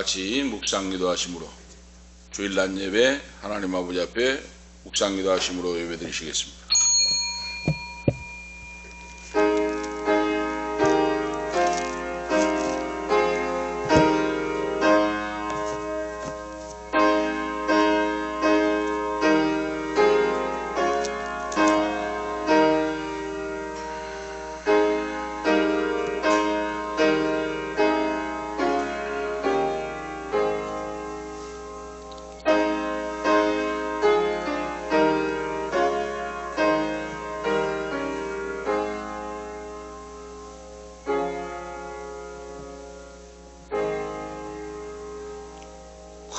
같이 묵상기도 하심으로 주일날 예배 하나님 아버지 앞에 묵상기도 하심으로 예배 드리시겠습니다.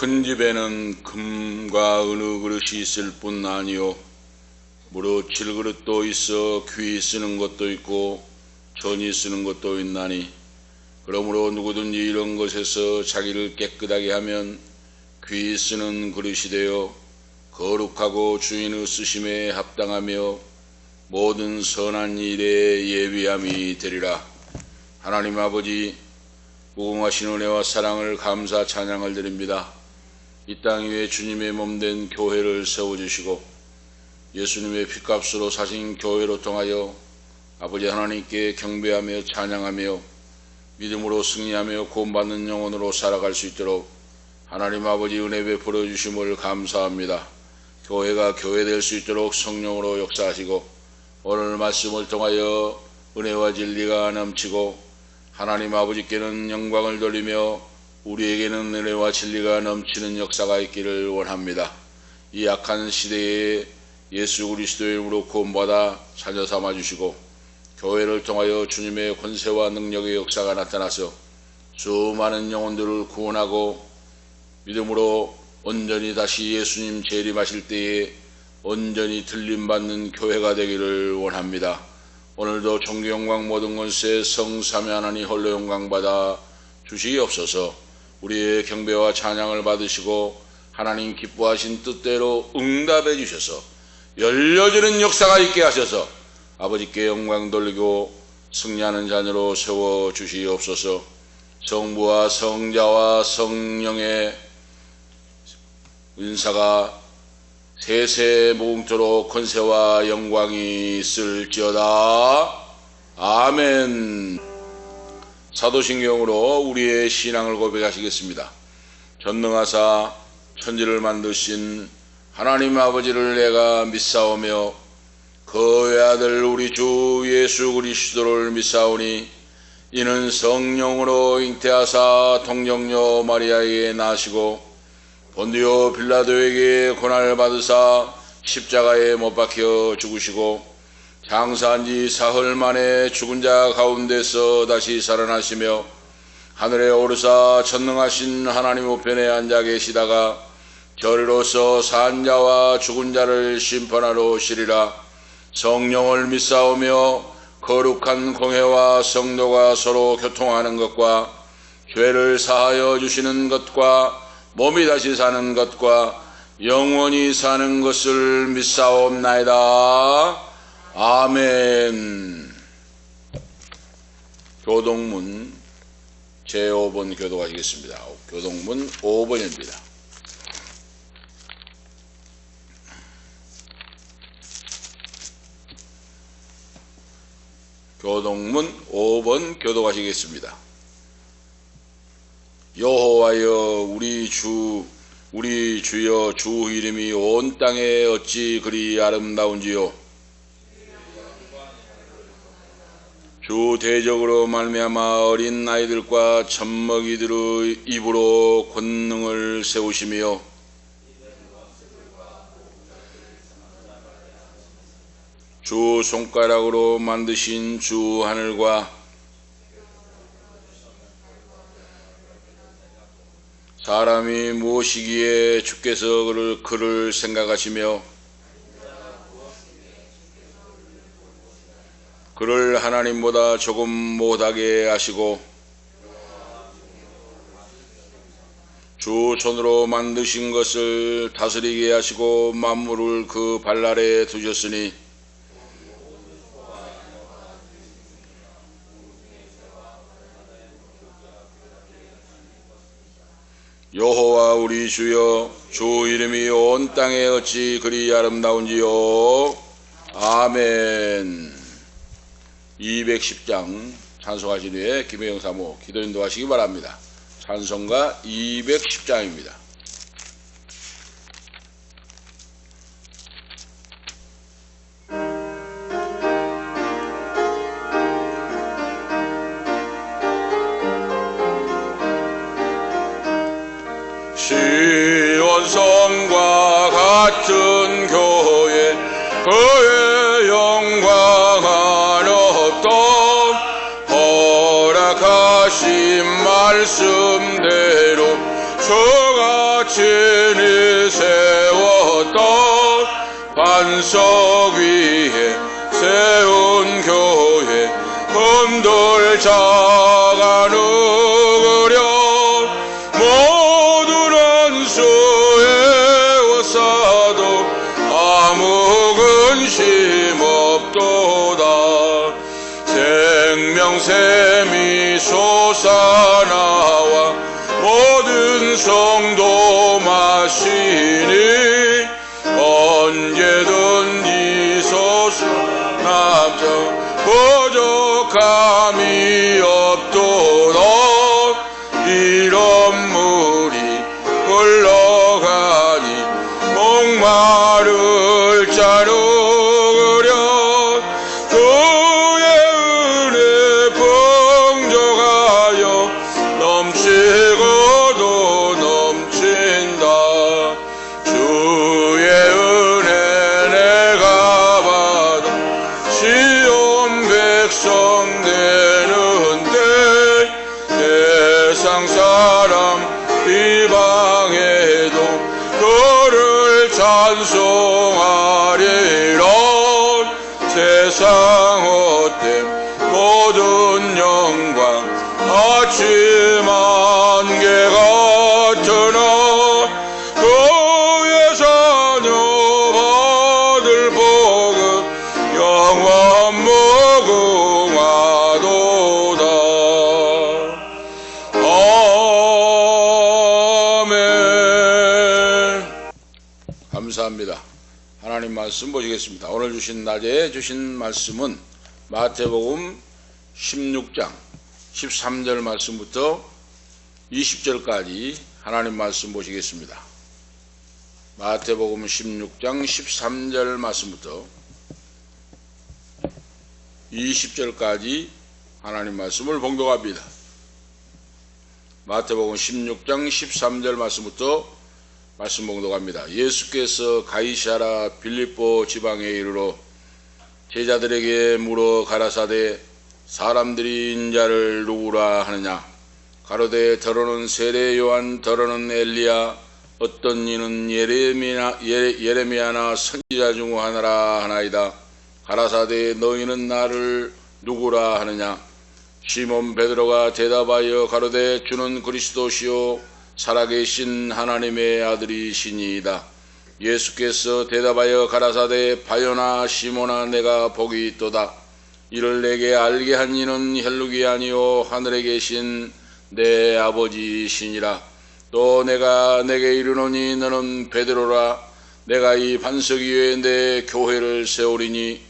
큰 집에는 금과 은의 그릇이 있을 뿐 아니요 무릇 질그릇도 있어 귀 쓰는 것도 있고 전이 쓰는 것도 있나니 그러므로 누구든지 이런 것에서 자기를 깨끗하게 하면 귀 쓰는 그릇이 되어 거룩하고 주인의 쓰심에 합당하며 모든 선한 일에 예비함이 되리라. 하나님 아버지, 무궁하신 은혜와 사랑을 감사 찬양을 드립니다. 이 땅 위에 주님의 몸된 교회를 세워주시고 예수님의 피값으로 사신 교회로 통하여 아버지 하나님께 경배하며 찬양하며 믿음으로 승리하며 구원받는 영혼으로 살아갈 수 있도록 하나님 아버지 은혜 베풀어 주심을 감사합니다. 교회가 교회될 수 있도록 성령으로 역사하시고 오늘 말씀을 통하여 은혜와 진리가 넘치고 하나님 아버지께는 영광을 돌리며 우리에게는 은혜와 진리가 넘치는 역사가 있기를 원합니다. 이 악한 시대에 예수 그리스도의 이름으로 구원받아 자녀 삼아주시고 교회를 통하여 주님의 권세와 능력의 역사가 나타나서 수많은 영혼들을 구원하고 믿음으로 온전히 다시 예수님 재림하실 때에 온전히 들림받는 교회가 되기를 원합니다. 오늘도 존귀 영광 모든 권세 성삼위 하나님 홀로 영광 받아 주시옵소서. 우리의 경배와 찬양을 받으시고 하나님 기뻐하신 뜻대로 응답해 주셔서 열려지는 역사가 있게 하셔서 아버지께 영광 돌리고 승리하는 자녀로 세워 주시옵소서. 성부와 성자와 성령의 은사가 세세 무궁토록 권세와 영광이 있을지어다. 아멘. 사도신경으로 우리의 신앙을 고백하시겠습니다. 전능하사 천지를 만드신 하나님 아버지를 내가 믿사오며 그 외아들 우리 주 예수 그리스도를 믿사오니 이는 성령으로 잉태하사 동정녀 마리아에게 나시고 본디오 빌라도에게 고난을 받으사 십자가에 못 박혀 죽으시고 장사한 지 사흘 만에 죽은 자 가운데서 다시 살아나시며 하늘에 오르사 전능하신 하나님 우편에 앉아 계시다가 저리로서 산 자와 죽은 자를 심판하러 오시리라. 성령을 믿사오며 거룩한 공회와 성도가 서로 교통하는 것과 죄를 사하여 주시는 것과 몸이 다시 사는 것과 영원히 사는 것을 믿사옵나이다. 아멘. 교동문 제5번 교독하시겠습니다. 교동문 5번입니다. 교동문 5번 교독하시겠습니다. 여호와여 우리 주여 주 이름이 온 땅에 어찌 그리 아름다운지요. 주 대적으로 말미암아 어린 아이들과 젖먹이들의 입으로 권능을 세우시며 주 손가락으로 만드신 주 하늘과 사람이 무엇이기에 주께서 그를 생각하시며 그를 하나님보다 조금 못하게 하시고 주 손으로 만드신 것을 다스리게 하시고 만물을 그 발 아래에 두셨으니 여호와 우리 주여, 주 이름이 온 땅에 어찌 그리 아름다운지요. 아멘. 210장 찬송하신 후에 김혜영 사모 기도 인도하시기 바랍니다. 찬송가 210장입니다. 시온성과 같은 교회 그의 영광 없던 허락하신 말씀대로 저같이 세웠던 반석 위에 세운 교회 흔들 자가 누구려 모든 수에워싸도 아무 근심 없도다. 생명샘이 솟아나와 모든 성도 마시니 언제든지 솟아나자 부족함이 없도다. 이런 물이 흘러가니 목마를 자르려 주의 은혜 풍족하여 넘치고도 넘친다. 주의 은혜 내가 받아 시온 백성 되는데 세상 사람 이방에도 그를 찬송하리라. 세상 헛됨 모든 영광 아침 안개 같으나 그의 자녀 받을 복은 영원 무궁하도다. 아멘. 감사합니다. 하나님 말씀 보시겠습니다. 오늘 주신 낮에 주신 말씀은 마태복음 16장 13절 말씀부터 20절까지 하나님 말씀 보시겠습니다. 마태복음 16장 13절 말씀부터 20절까지 하나님 말씀을 봉독합니다. 마태복음 16장 13절 말씀부터 말씀 봉독합니다. 예수께서 가이사랴 빌립보 지방에 이르러 제자들에게 물어 가라사대 사람들이 인자를 누구라 하느냐. 가로되 더러는 세례 요한, 더러는 엘리야, 어떤 이는 예레미야나 선지자 중 하나라 하나이다. 가라사대 너희는 나를 누구라 하느냐. 시몬 베드로가 대답하여 가로되 주는 그리스도시요 살아계신 하나님의 아들이시니이다. 예수께서 대답하여 가라사대 바요나 시몬아 내가 복이 있도다. 이를 내게 알게 한 이는 혈육이 아니요 하늘에 계신 내 아버지시니라. 또 내가 내게 이르노니 너는 베드로라. 내가 이 반석 위에 내 교회를 세우리니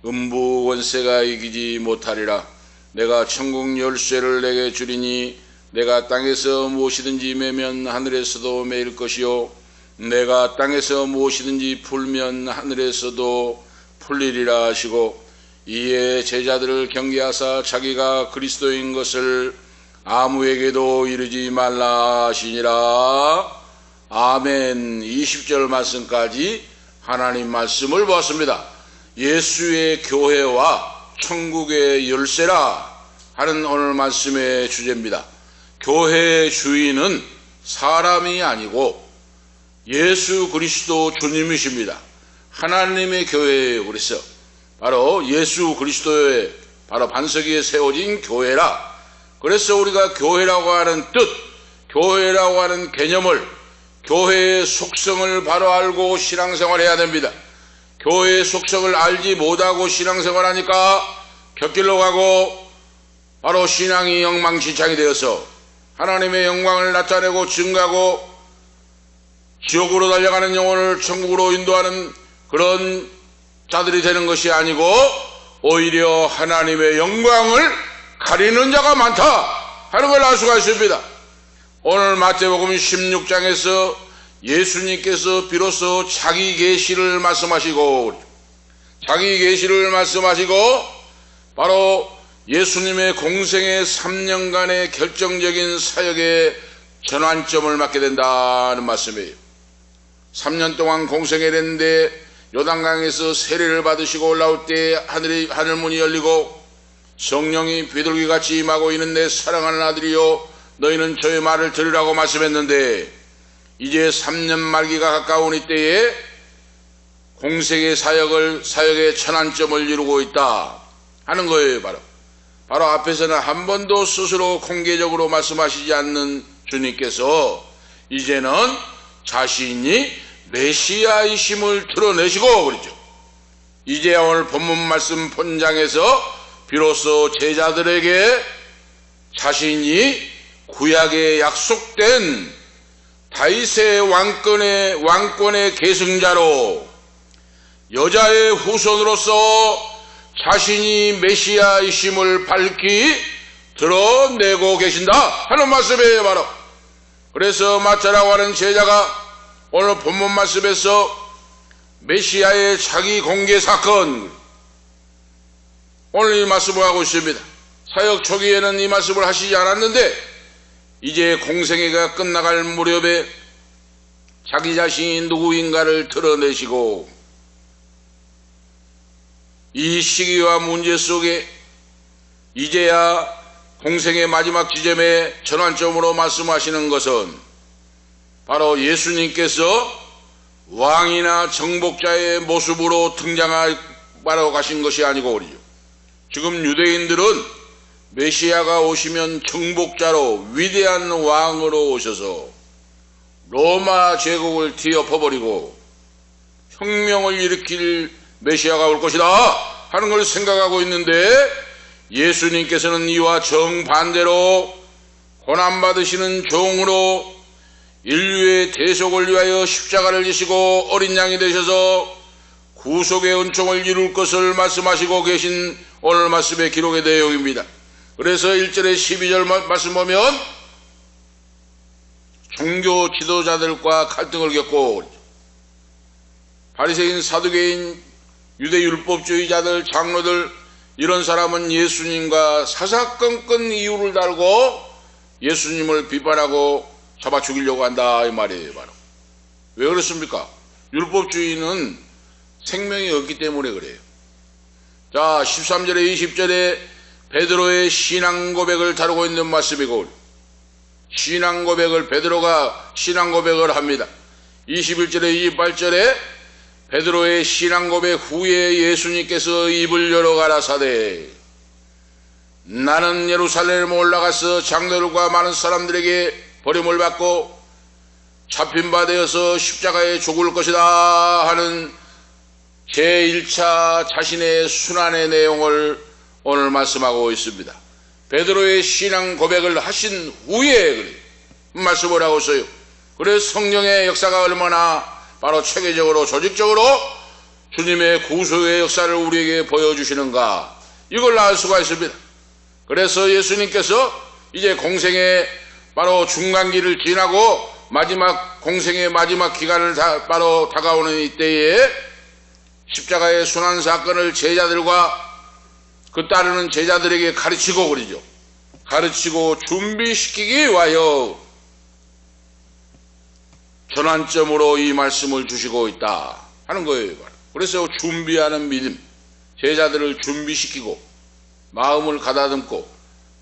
음부 권세가 이기지 못하리라. 내가 천국 열쇠를 내게 주리니 내가 땅에서 무엇이든지 매면 하늘에서도 매일 것이요 내가 땅에서 무엇이든지 풀면 하늘에서도 풀리리라 하시고 이에 제자들을 경계하사 자기가 그리스도인 것을 아무에게도 이르지 말라 하시니라. 아멘. 20절 말씀까지 하나님 말씀을 보았습니다. 예수의 교회와 천국의 열쇠라 하는 오늘 말씀의 주제입니다. 교회의 주인은 사람이 아니고 예수 그리스도 주님이십니다. 하나님의 교회예요. 그래서 바로 예수 그리스도의 바로 반석 위에 세워진 교회라. 그래서 우리가 교회라고 하는 뜻, 교회라고 하는 개념을, 교회의 속성을 바로 알고 신앙생활해야 됩니다. 교회의 속성을 알지 못하고 신앙생활하니까 곁길로 가고 바로 신앙이 엉망진창이 되어서 하나님의 영광을 나타내고 증가하고 지옥으로 달려가는 영혼을 천국으로 인도하는 그런 자들이 되는 것이 아니고 오히려 하나님의 영광을 가리는 자가 많다 하는 걸 알 수가 있습니다. 오늘 마태복음 16장에서 예수님께서 비로소 자기 계시를 말씀하시고 바로 예수님의 공생의 3년간의 결정적인 사역의 전환점을 맞게 된다는 말씀이에요. 3년 동안 공생을 했는데 요단강에서 세례를 받으시고 올라올 때 하늘문이 열리고 성령이 비둘기같이 임하고 이는 내 사랑하는 아들이요 너희는 저의 말을 들으라고 말씀했는데 이제 3년 말기가 가까운 이때에 공생의 사역의 전환점을 이루고 있다 하는 거예요. 바로 앞에서는 한 번도 스스로 공개적으로 말씀하시지 않는 주님께서 이제는 자신이 메시아이심을 드러내시고 그러죠. 이제야 오늘 본문 말씀 본장에서 비로소 제자들에게 자신이 구약에 약속된 다윗의 왕권의 계승자로 여자의 후손으로서 자신이 메시아이심을 밝히 드러내고 계신다 하는 말씀이에요. 바로 그래서 마태라고 하는 제자가 오늘 본문 말씀에서 메시아의 자기 공개 사건 오늘 이 말씀을 하고 있습니다. 사역 초기에는 이 말씀을 하시지 않았는데 이제 공생애가 끝나갈 무렵에 자기 자신이 누구인가를 드러내시고 이 시기와 문제 속에 이제야 공생의 마지막 지점에 전환점으로 말씀하시는 것은 바로 예수님께서 왕이나 정복자의 모습으로 등장하러 가신 것이 아니고 그러죠. 지금 유대인들은 메시아가 오시면 정복자로 위대한 왕으로 오셔서 로마 제국을 뒤엎어버리고 혁명을 일으킬 메시아가 올 것이다 하는 걸 생각하고 있는데 예수님께서는 이와 정반대로 고난받으시는 종으로 인류의 대속을 위하여 십자가를 지시고 어린 양이 되셔서 구속의 은총을 이룰 것을 말씀하시고 계신 오늘 말씀의 기록의 내용입니다. 그래서 1절에 12절 말씀 보면 종교 지도자들과 갈등을 겪고 바리새인, 사두개인, 유대 율법주의자들, 장로들 이런 사람은 예수님과 사사건건 이유를 달고 예수님을 비판하고 잡아 죽이려고 한다 이 말이에요. 바로 왜 그렇습니까? 율법주의는 생명이 없기 때문에 그래요. 자 13절에 20절에 베드로의 신앙 고백을 다루고 있는 말씀이고 신앙 고백을 베드로가 신앙 고백을 합니다. 21절에 28절에 베드로의 신앙 고백 후에 예수님께서 입을 열어 가라사대 나는 예루살렘에 올라가서 장로들과 많은 사람들에게 버림을 받고 잡힌 바 되어서 십자가에 죽을 것이다 하는 제1차 자신의 순환의 내용을 오늘 말씀하고 있습니다. 베드로의 신앙 고백을 하신 후에 말씀을 하고 있어요. 그래서 성령의 역사가 얼마나 바로 체계적으로 조직적으로 주님의 구속의 역사를 우리에게 보여주시는가 이걸 알 수가 있습니다. 그래서 예수님께서 이제 공생의 바로 중간기를 지나고 마지막 공생의 마지막 기간을 바로 다가오는 이때에 십자가의 순환 사건을 제자들과 그 따르는 제자들에게 가르치고 그러죠. 가르치고 준비시키기 위하여 전환점으로 이 말씀을 주시고 있다 하는 거예요. 그래서 준비하는 믿음, 제자들을 준비시키고 마음을 가다듬고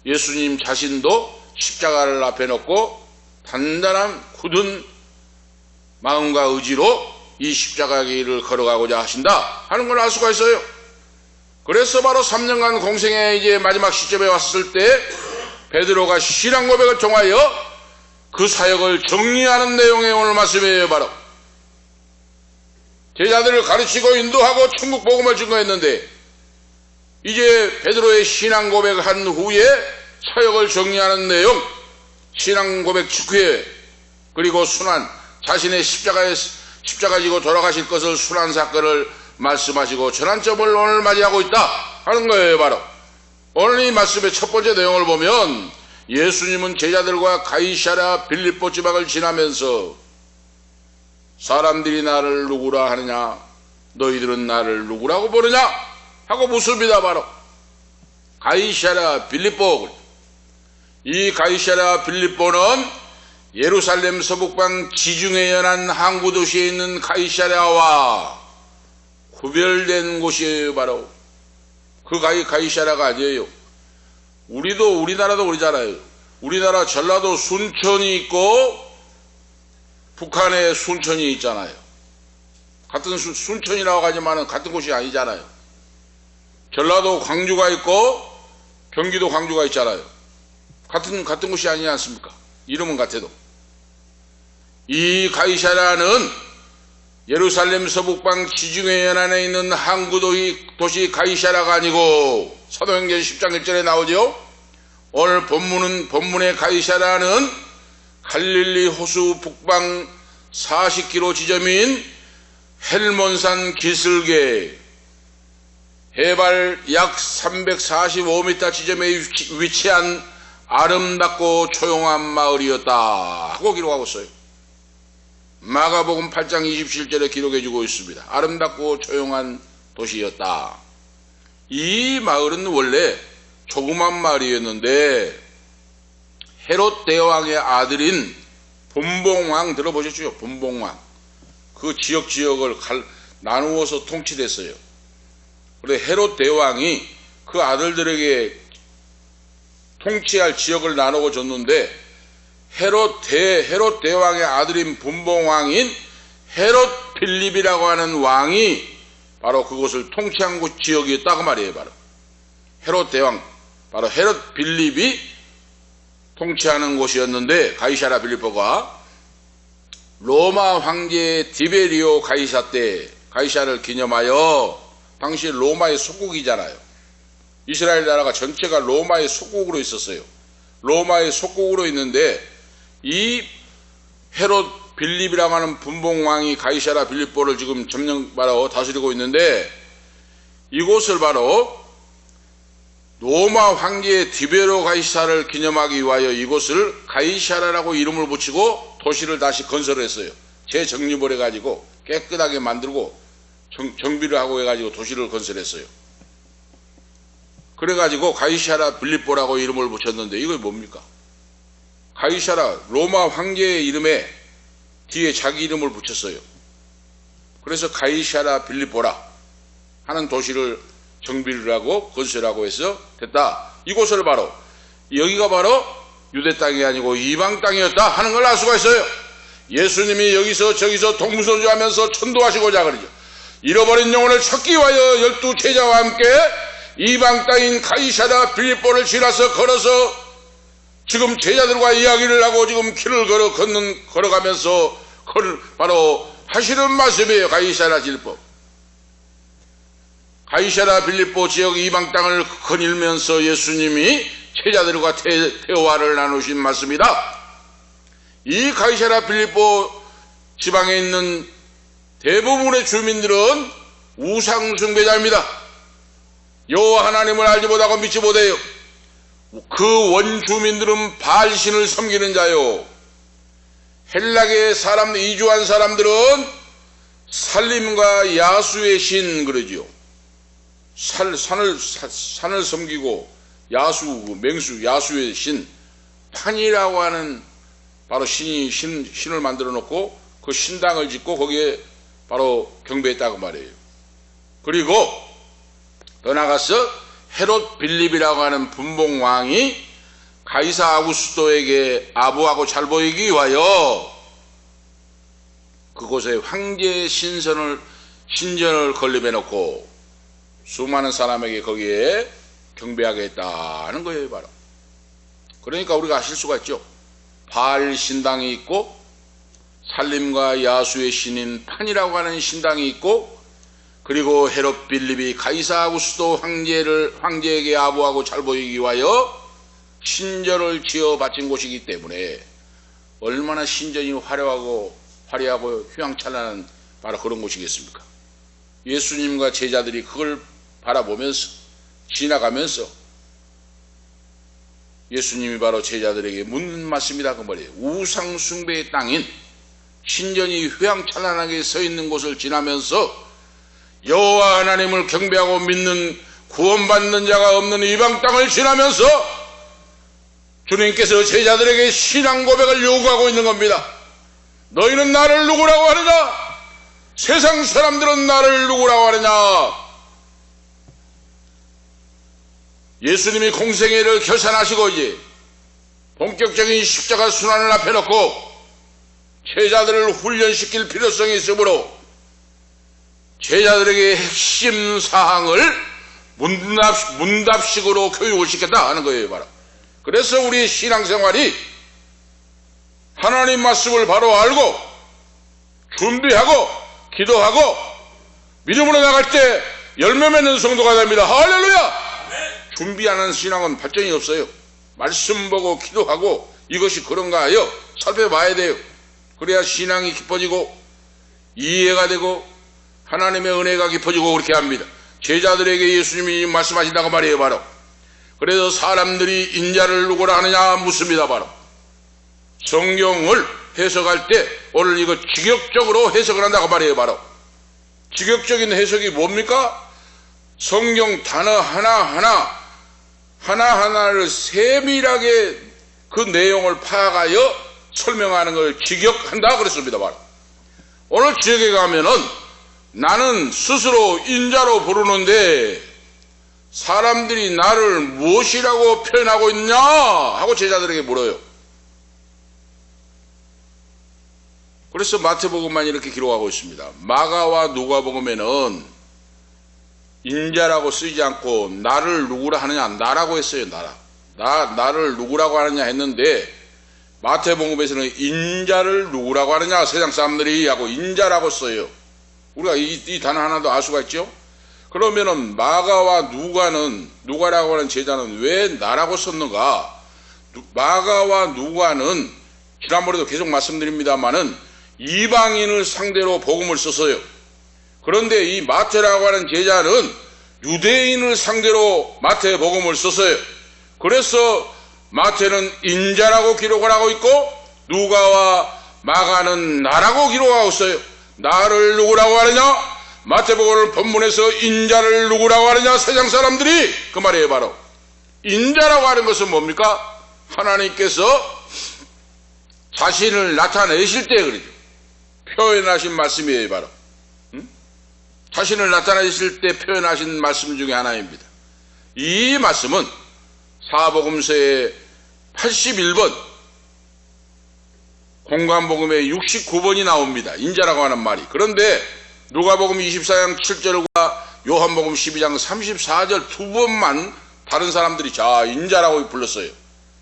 예수님 자신도 십자가를 앞에 놓고 단단한 굳은 마음과 의지로 이 십자가 길을 걸어가고자 하신다 하는 걸 알 수가 있어요. 그래서 바로 3년간 공생의 이제 마지막 시점에 왔을 때 베드로가 신앙 고백을 통하여 그 사역을 정리하는 내용의 오늘 말씀이에요. 바로 제자들을 가르치고 인도하고 천국 복음을 증거했는데 이제 베드로의 신앙 고백을 한 후에 사역을 정리하는 내용 신앙 고백 직후에 그리고 순환 자신의 십자가 지고 돌아가실 것을 순환 사건을 말씀하시고 전환점을 오늘 맞이하고 있다 하는 거예요. 바로 오늘 이 말씀의 첫 번째 내용을 보면 예수님은 제자들과 가이사랴 빌립보 지방을 지나면서 사람들이 나를 누구라 하느냐 너희들은 나를 누구라고 부르냐 하고 묻습니다. 바로 가이사랴 빌립보. 이 가이사랴 빌립보는 예루살렘 서북방 지중해 연안 항구 도시에 있는 가이사랴와 구별된 곳이에요. 바로 그 가이사랴가 아니에요. 우리나라도 그러잖아요. 우리나라 전라도 순천이 있고 북한에 순천이 있잖아요. 같은 순천이라고 하지만 같은 곳이 아니잖아요. 전라도 광주가 있고 경기도 광주가 있잖아요. 같은 곳이 아니지 않습니까? 이름은 같아도. 이 가이사랴는 예루살렘 서북방 지중해 연안에 있는 항구 도시 가이사랴가 아니고 사도행전 10장 1절에 나오죠. 오늘 본문의 가이사랴는 갈릴리 호수 북방 40km 지점인 헬몬산 기슭에 해발 약 345m 지점에 위치한 아름답고 조용한 마을이었다 하고 기록하고 있어요. 마가복음 8장 27절에 기록해주고 있습니다. 아름답고 조용한 도시였다. 이 마을은 원래 조그만 마을이었는데 헤롯 대왕의 아들인 분봉왕 들어보셨죠? 분봉왕. 그 지역을 나누어서 통치됐어요. 그런데 헤롯 대왕이 그 아들들에게 통치할 지역을 나누어 줬는데 헤롯 대왕의 아들인 분봉왕인 헤롯 빌립이라고 하는 왕이 바로 그곳을 통치한 곳 지역이었다 그 말이에요. 바로 헤롯 대왕, 바로 헤롯 빌립이 통치하는 곳이었는데 가이사랴 빌립보가 로마 황제 디베리오 가이사 때 가이사를 기념하여 당시 로마의 속국이잖아요. 이스라엘 나라가 전체가 로마의 속국으로 있었어요. 로마의 속국으로 있는데 이 헤롯 빌립이라고 하는 분봉왕이 가이사랴 빌립보를 지금 바로 다스리고 있는데 이곳을 바로 로마 황제 디베리오 가이사를 기념하기 위하여 이곳을 가이사랴라고 이름을 붙이고 도시를 다시 건설을 했어요. 재정립을 해가지고 깨끗하게 만들고 정비를 하고 해가지고 도시를 건설했어요. 그래가지고 가이사랴 빌립보라고 이름을 붙였는데 이거 뭡니까? 가이사랴 로마 황제의 이름에 뒤에 자기 이름을 붙였어요. 그래서 가이사랴 빌립보라 하는 도시를 정비를 하고 건설하고 해서 됐다. 이곳을 바로 여기가 바로 유대 땅이 아니고 이방 땅이었다 하는 걸 알 수가 있어요. 예수님이 여기서 저기서 동무서주하면서 천도하시고자 그러죠. 잃어버린 영혼을 찾기 위하여 12 제자와 함께 이방 땅인 가이사랴 빌립보를 지나서 걸어서 지금 제자들과 이야기를 하고 지금 길을 걸어가면서 바로 하시는 말씀이에요. 가이사랴 빌립보. 가이사랴 빌립보 지역 이방 땅을 거닐면서 예수님이 제자들과 대화를 나누신 말씀이다. 이 가이사랴 빌립보 지방에 있는 대부분의 주민들은 우상 숭배자입니다. 여호와 하나님을 알지 못하고 믿지 못해요. 그 원주민들은 바알신을 섬기는 자요. 헬라계 이주한 사람들은 살림과 야수의 신 그러지요. 산을 섬기고 야수의 신 판이라고 하는 바로 신을 만들어 놓고 그 신당을 짓고 거기에 바로 경배했다고 말이에요. 그리고 더 나가서 헤롯 빌립이라고 하는 분봉왕이 가이사 아구스토에게 아부하고 잘 보이기 위하여 그곳에 황제 신전을 건립해 놓고 수많은 사람에게 거기에 경배하게 했다는 거예요. 바로 그러니까 우리가 아실 수가 있죠. 바알 신당이 있고 살림과 야수의 신인 판이라고 하는 신당이 있고 그리고 헤롯 빌립이 가이사 아구스토 황제에게 아부하고 잘 보이기 위하여 신전을 지어 바친 곳이기 때문에 얼마나 신전이 화려하고 휘황찬란한 바로 그런 곳이겠습니까? 예수님과 제자들이 그걸 바라보면서 지나가면서 예수님이 바로 제자들에게 묻는 말씀이다 그 말이에요. 우상 숭배의 땅인 신전이 휘황찬란하게 서 있는 곳을 지나면서 여호와 하나님을 경배하고 믿는 구원받는 자가 없는 이방 땅을 지나면서 주님께서 제자들에게 신앙 고백을 요구하고 있는 겁니다. 너희는 나를 누구라고 하느냐? 세상 사람들은 나를 누구라고 하느냐? 예수님이 공생애를 결산하시고 이제 본격적인 십자가 순환을 앞에 놓고 제자들을 훈련시킬 필요성이 있으므로 제자들에게 핵심 사항을 문답식으로 교육을 시켰다 하는 거예요. 바로 그래서 우리의 신앙생활이 하나님 말씀을 바로 알고 준비하고 기도하고 믿음으로 나갈 때 열매 맺는 성도가 됩니다. 할렐루야. 준비하는 신앙은 발전이 없어요. 말씀 보고 기도하고 이것이 그런가 하여 살펴봐야 돼요. 그래야 신앙이 깊어지고 이해가 되고 하나님의 은혜가 깊어지고 그렇게 합니다. 제자들에게 예수님이 말씀하신다고 말이에요. 바로 그래서 사람들이 인자를 누구라 하느냐 묻습니다. 바로 성경을 해석할 때 오늘 이거 직역적으로 해석을 한다고 말이에요. 바로 직역적인 해석이 뭡니까? 성경 단어 하나하나를 세밀하게 그 내용을 파악하여 설명하는 걸 직역한다 그랬습니다. 바로 오늘 지역에 가면은 나는 스스로 인자로 부르는데 사람들이 나를 무엇이라고 표현하고 있냐 하고 제자들에게 물어요. 그래서 마태복음만 이렇게 기록하고 있습니다. 마가와 누가복음에는 인자라고 쓰지 않고 나를 누구라 하느냐 나라고 했어요. 나를 누구라고 하느냐 했는데 마태복음에서는 인자를 누구라고 하느냐 세상 사람들이 하고 인자라고 써요. 우리가 이 단어 하나도 알 수가 있죠. 그러면은 마가와 누가라고 하는 제자는 왜 나라고 썼는가? 마가와 누가는 지난번에도 계속 말씀드립니다마는 이방인을 상대로 복음을 썼어요. 그런데 이 마태라고 하는 제자는 유대인을 상대로 마태 복음을 썼어요. 그래서 마태는 인자라고 기록을 하고 있고 누가와 마가는 나라고 기록하고 있어요. 나를 누구라고 하느냐? 마태복음을 본문에서 인자를 누구라고 하느냐? 세상 사람들이 그 말이에요. 바로 인자라고 하는 것은 뭡니까? 하나님께서 자신을 나타내실 때 그러죠. 표현하신 말씀이에요. 바로 자신을 나타내실 때 표현하신 말씀 중에 하나입니다. 이 말씀은 사복음서의 81번 공관복음의 69번이 나옵니다. 인자라고 하는 말이. 그런데 누가복음 24장 7절과 요한복음 12장 34절 두 번만 다른 사람들이 자 인자라고 불렀어요.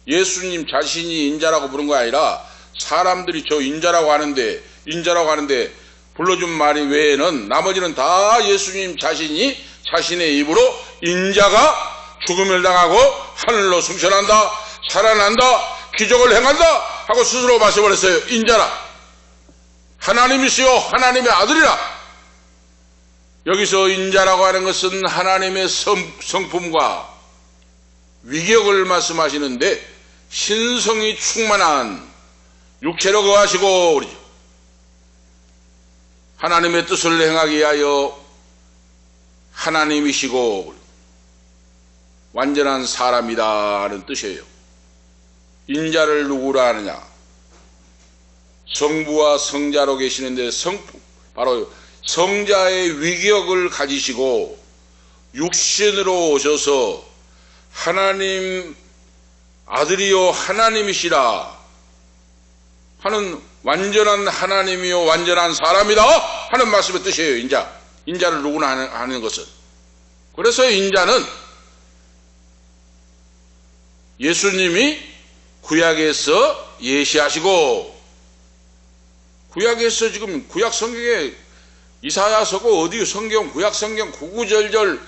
예수님 자신이 인자라고 부른 거 아니라 사람들이 저 인자라고 하는데 불러준 말이 외에는 나머지는 다 예수님 자신이 자신의 입으로 인자가 죽음을 당하고 하늘로 승천한다, 살아난다, 기적을 행한다 하고 스스로 말씀을 했어요. 인자라. 하나님이시요 하나님의 아들이라. 여기서 인자라고 하는 것은 하나님의 성품과 위격을 말씀하시는데 신성이 충만한 육체로 거하시고 그러죠. 하나님의 뜻을 행하기 위하여 하나님이시고 완전한 사람이다는 뜻이에요. 인자를 누구라 하느냐? 성부와 성자로 계시는데 바로 성자의 위격을 가지시고 육신으로 오셔서 하나님 아들이요 하나님이시라 하는 완전한 하나님이요 완전한 사람이다 하는 말씀의 뜻이에요. 인자를 누구나 하는 것은. 그래서 인자는 예수님이 구약에서 예시하시고 구약에서 지금 구약 성경에 이사야서고 어디 성경 구약 성경 구구절절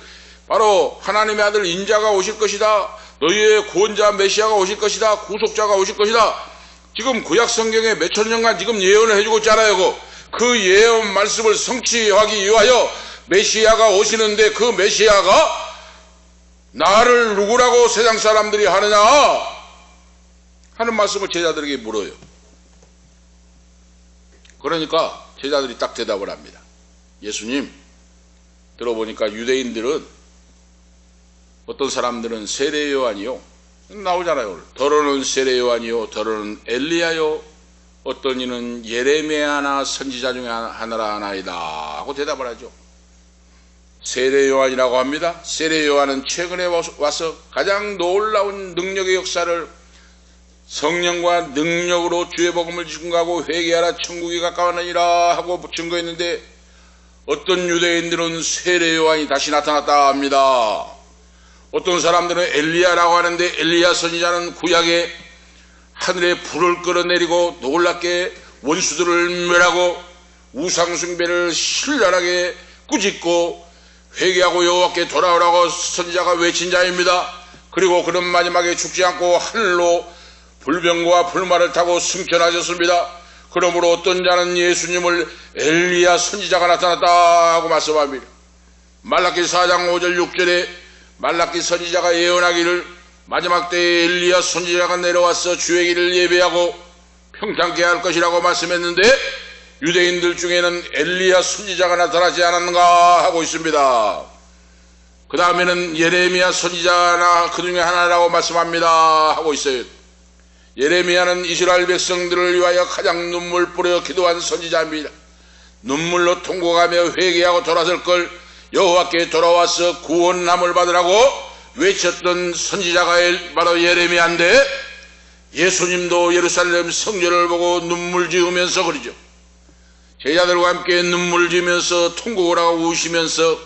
바로 하나님의 아들 인자가 오실 것이다. 너희의 구원자 메시아가 오실 것이다. 구속자가 오실 것이다. 지금 구약 성경에 몇천 년간 지금 예언을 해주고 있잖아요. 그 예언 말씀을 성취하기 위하여 메시아가 오시는데 그 메시아가 나를 누구라고 세상 사람들이 하느냐 하는 말씀을 제자들에게 물어요. 그러니까 제자들이 딱 대답을 합니다. 예수님, 들어보니까 유대인들은 어떤 사람들은 세례 요한이요, 나오잖아요. 더러는 세례 요한이요, 더러는 엘리야요, 어떤 이는 예레미야나 선지자 중에 하나라 하나이다 하고 대답을 하죠. 세례 요한이라고 합니다. 세례 요한은 최근에 와서 가장 놀라운 능력의 역사를 성령과 능력으로 주의 복음을 증거하고 회개하라 천국이 가까웠느니라 하고 증거했는데, 어떤 유대인들은 세례 요한이 다시 나타났다 합니다. 어떤 사람들은 엘리야라고 하는데, 엘리야 선지자는 구약에 하늘에 불을 끌어내리고 놀랍게 원수들을 멸하고 우상숭배를 신랄하게 꾸짖고 회개하고 여호와께 돌아오라고 선지자가 외친 자입니다. 그리고 그는 마지막에 죽지 않고 하늘로 불병과 불말을 타고 승천하셨습니다. 그러므로 어떤 자는 예수님을 엘리야 선지자가 나타났다 하고 말씀합니다. 말라기 4장 5절 6절에 말라기 선지자가 예언하기를 마지막 때에 엘리야 선지자가 내려와서 주의 길을 예배하고 평탄케 할 것이라고 말씀했는데, 유대인들 중에는 엘리야 선지자가 나타나지 않았는가 하고 있습니다. 그 다음에는 예레미야 선지자나 그 중에 하나라고 말씀합니다 하고 있어요. 예레미야는 이스라엘 백성들을 위하여 가장 눈물 뿌려 기도한 선지자입니다. 눈물로 통곡하며 회개하고 돌아설 걸 여호와께 돌아와서 구원함을 받으라고 외쳤던 선지자가 바로 예레미야인데, 예수님도 예루살렘 성전을 보고 눈물 지으면서 그러죠. 제자들과 함께 눈물 지으면서 통곡을 하고 우시면서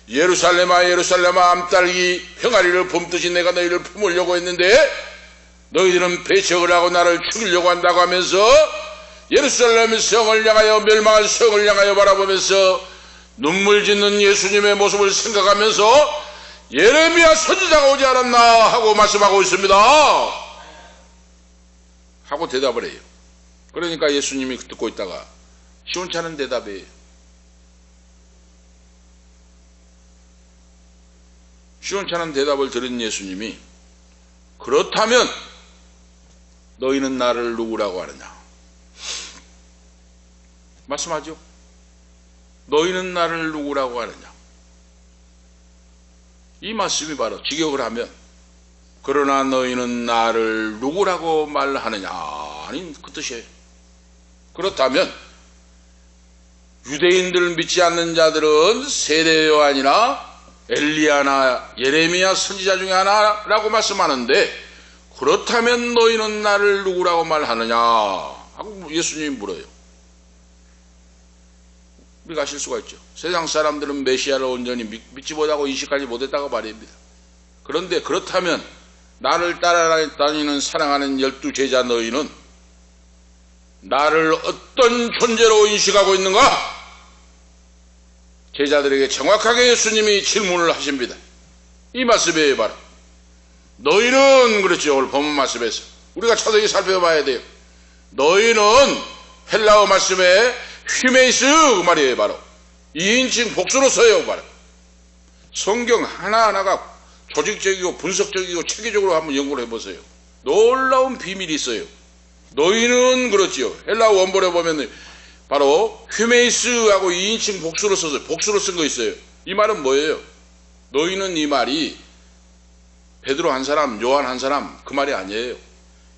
예루살렘아 예루살렘아 암딸기 병아리를 품듯이 내가 너희를 품으려고 했는데 너희들은 배척을 하고 나를 죽이려고 한다고 하면서 예루살렘 성을 향하여 멸망할 성을 향하여 바라보면서 눈물 짓는 예수님의 모습을 생각하면서 예레미야 선지자가 오지 않았나 하고 말씀하고 있습니다 하고 대답을 해요. 그러니까 예수님이 듣고 있다가 시원찮은 대답이에요. 시원찮은 대답을 들은 예수님이 그렇다면 너희는 나를 누구라고 하느냐 말씀하죠. 너희는 나를 누구라고 하느냐, 이 말씀이 바로 직역을 하면 그러나 너희는 나를 누구라고 말하느냐 아닌 그 뜻이에요. 그렇다면 유대인들을 믿지 않는 자들은 세례 요한이나 엘리야나 예레미야 선지자 중에 하나라고 말씀하는데, 그렇다면 너희는 나를 누구라고 말하느냐 하고 예수님이 물어요. 우리가 아실 수가 있죠. 세상 사람들은 메시아를 온전히 믿지 못하고 인식하지 못했다고 말입니다. 그런데 그렇다면 나를 따라다니는 사랑하는 12제자 너희는 나를 어떤 존재로 인식하고 있는가? 제자들에게 정확하게 예수님이 질문을 하십니다. 이 말씀이에요. 바로 너희는, 그렇죠, 오늘 본문 말씀에서 우리가 차분히 살펴봐야 돼요. 너희는 헬라어 말씀에 휴메이스 그 말이에요. 바로 2인칭 복수로 써요. 바로 성경 하나하나가 조직적이고 분석적이고 체계적으로 한번 연구를 해보세요. 놀라운 비밀이 있어요. 너희는, 그렇지요, 헬라어 원본에 보면 바로 휴메이스하고 2인칭 복수로 써서 복수로 쓴 거 있어요. 이 말은 뭐예요? 너희는, 이 말이 베드로 한 사람, 요한 한 사람 그 말이 아니에요.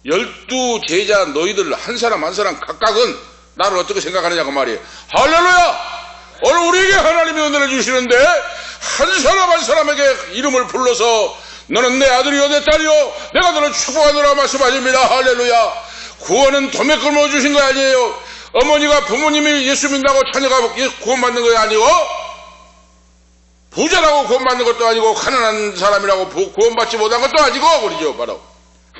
12제자 너희들 한 사람 한 사람 각각은 나를 어떻게 생각하느냐 그 말이에요. 할렐루야! 오늘 우리에게 하나님이 은혜를 주시는데 한 사람 한 사람에게 이름을 불러서 너는 내 아들이요 내 딸이요 내가 너를 축복하노라 말씀하십니다. 할렐루야! 구원은 돈에 끌어 주신 거 아니에요. 어머니가 부모님이 예수 믿는다고 자녀가 구원받는 거 아니고, 부자라고 구원받는 것도 아니고, 가난한 사람이라고 구원받지 못한 것도 아니고, 그러죠. 바로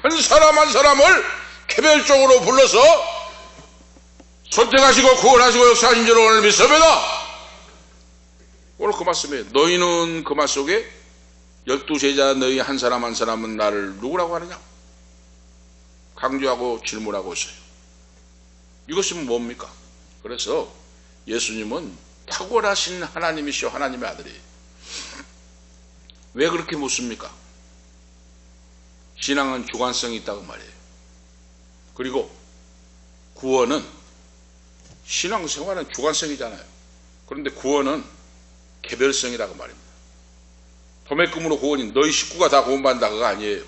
한 사람 한 사람을 개별적으로 불러서 선택하시고 구원하시고 역사하신 줄 오늘 믿습니다. 오늘 그 말씀에 너희는 그 말 속에 12제자 너희 한 사람 한 사람은 나를 누구라고 하느냐? 강조하고 질문하고 있어요. 이것은 뭡니까? 그래서 예수님은 탁월하신 하나님이시오, 하나님의 아들이에요. 왜 그렇게 묻습니까? 신앙은 주관성이 있다고 말이에요. 그리고 구원은, 신앙생활은 주관성이잖아요. 그런데 구원은 개별성이라고 말입니다. 도매금으로 구원이 너희 식구가 다 구원받는다, 그거 아니에요.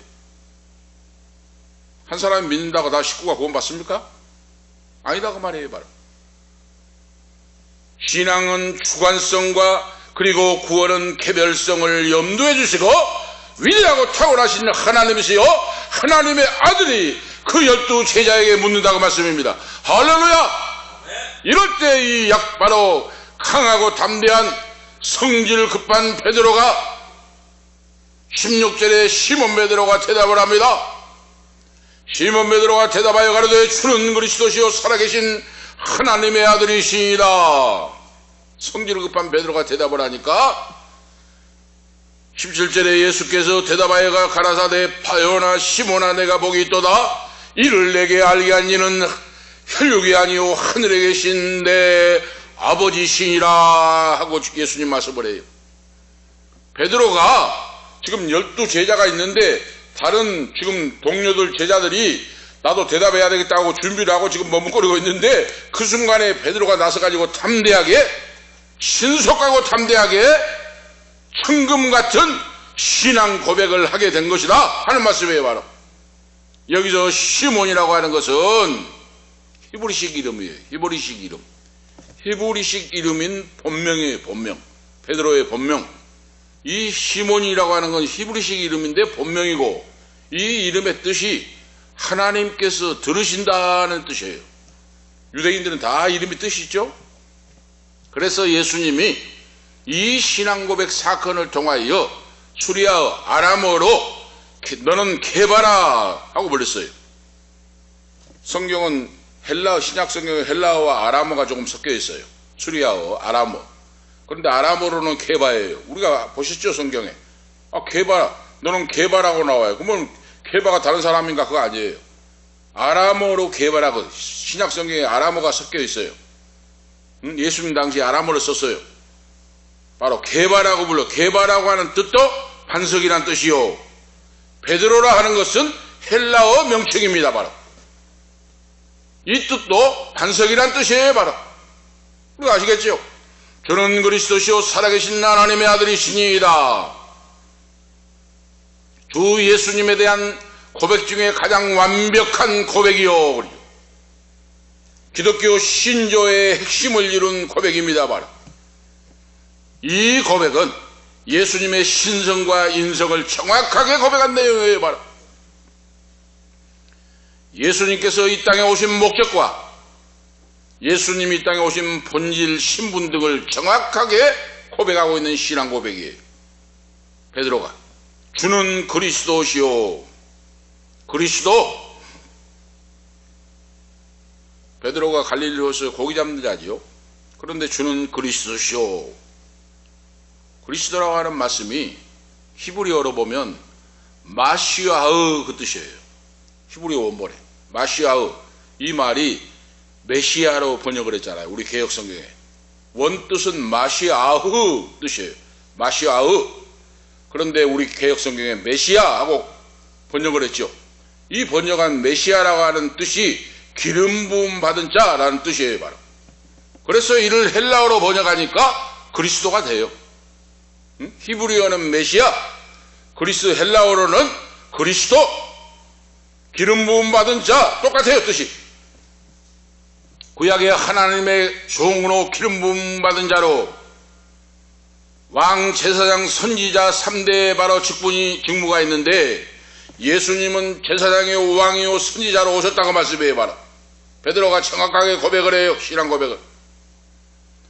한 사람이 믿는다고 다 식구가 구원받습니까? 아니다, 그 말이에요. 바로 신앙은 주관성과 그리고 구원은 개별성을 염두에 주시고 위대하고 탁월하신 하나님이시요 하나님의 아들이 그 12제자에게 묻는다고 말씀입니다. 할렐루야! 이럴 때 이 바로 강하고 담대한 성질 급한 베드로가 16절에 시몬 베드로가 대답을 합니다. 시몬 베드로가 대답하여 가로되 주는 그리스도시요 살아계신 하나님의 아들이시니라. 성질 급한 베드로가 대답을 하니까 17절에 예수께서 대답하여 가라사대 바요나 시몬아 내가 복이 있도다. 이를 내게 알게 한 이는 혈육이 아니요 하늘에 계신 내 아버지시니라 하고 예수님 말씀을 해요. 베드로가 지금 12제자가 있는데 다른 지금 동료들 제자들이 나도 대답해야 되겠다고 준비를 하고 지금 머뭇거리고 있는데 그 순간에 베드로가 나서가지고 담대하게, 신속하고 담대하게 천금 같은 신앙 고백을 하게 된 것이다 하는 말씀이에요. 바로 여기서 시몬이라고 하는 것은 히브리식 이름이에요. 히브리식 이름, 히브리식 이름인 본명이에요. 본명, 베드로의 본명. 이 시몬이라고 하는 건 히브리식 이름인데 본명이고, 이 이름의 뜻이 하나님께서 들으신다는 뜻이에요. 유대인들은 다 이름이 뜻이 있죠. 그래서 예수님이 이 신앙고백 사건을 통하여 수리아어 아람어로 너는 게바라 하고 불렀어요. 성경은 신약 성경에 헬라어와 아람어가 조금 섞여 있어요. 수리아어, 아람어. 그런데 아람어로는 게바예요. 우리가 보셨죠, 성경에. 게바, 너는 게바라고 나와요. 그러면 게바가 다른 사람인가? 그거 아니에요. 아람어로 게바라고, 신약 성경에 아람어가 섞여 있어요. 예수님 당시에 아람어를 썼어요. 바로 게바라고 불러. 게바라고 하는 뜻도 반석이란 뜻이요, 베드로라 하는 것은 헬라어 명칭입니다. 바로 이 뜻도 반석이란 뜻이에요. 바로 우리가 아시겠죠? 저는 그리스도시요 살아계신 하나님의 아들이시니이다. 주 예수님에 대한 고백 중에 가장 완벽한 고백이요, 기독교 신조의 핵심을 이룬 고백입니다. 바로 이 고백은 예수님의 신성과 인성을 정확하게 고백한 내용이에요. 바로 예수님께서 이 땅에 오신 목적과 예수님이 이 땅에 오신 본질, 신분 등을 정확하게 고백하고 있는 신앙 고백이에요. 베드로가 주는 그리스도시요, 그리스도. 베드로가 갈릴리에서 고기 잡는 자지요. 그런데 주는 그리스도시요, 그리스도라고 하는 말씀이 히브리어로 보면 마시아흐 그 뜻이에요. 히브리어 원본에 마시아흐, 이 말이 메시아로 번역을 했잖아요. 우리 개역 성경에 원뜻은 마시아흐 뜻이에요. 마시아흐. 그런데 우리 개역 성경에 메시아하고 번역을 했죠. 이 번역한 메시아라고 하는 뜻이 기름 부음 받은 자라는 뜻이에요. 바로 그래서 이를 헬라어로 번역하니까 그리스도가 돼요. 히브리어는 메시아, 헬라어로는 그리스도, 기름 부음 받은 자, 똑같아요 뜻이. 구약의 하나님의 종으로 기름 부음 받은 자로 왕, 제사장, 선지자 3대의 바로 직무가 있는데 예수님은 제사장이요 왕이요 선지자로 오셨다고 말씀해요. 바로 베드로가 정확하게 고백을 해요. 신앙 고백을.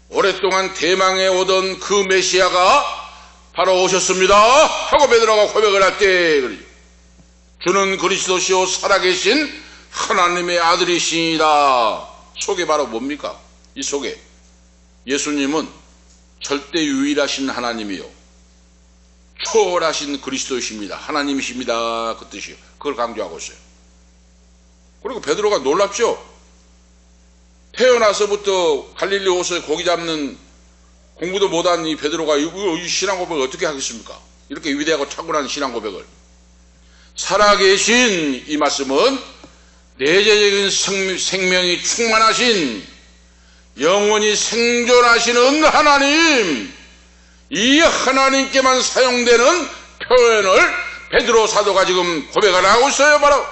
오랫동안 대망에 오던 그 메시아가 바로 오셨습니다 하고 베드로가 고백을 할 때 주는 그리스도시요 살아계신 하나님의 아들이시니라. 속에 바로 뭡니까? 이 속에 예수님은 절대 유일하신 하나님이요 초월하신 그리스도이십니다. 하나님이십니다. 그 뜻이요. 그걸 강조하고 있어요. 그리고 베드로가 놀랍죠. 태어나서부터 갈릴리 호수에 고기 잡는 공부도 못한 이 베드로가 이 신앙 고백을 어떻게 하겠습니까? 이렇게 위대하고 탁월한 신앙 고백을. 살아계신, 이 말씀은 내재적인 생명이 충만하신, 영원히 생존하시는 하나님, 이 하나님께만 사용되는 표현을 베드로 사도가 지금 고백을 하고 있어요. 바로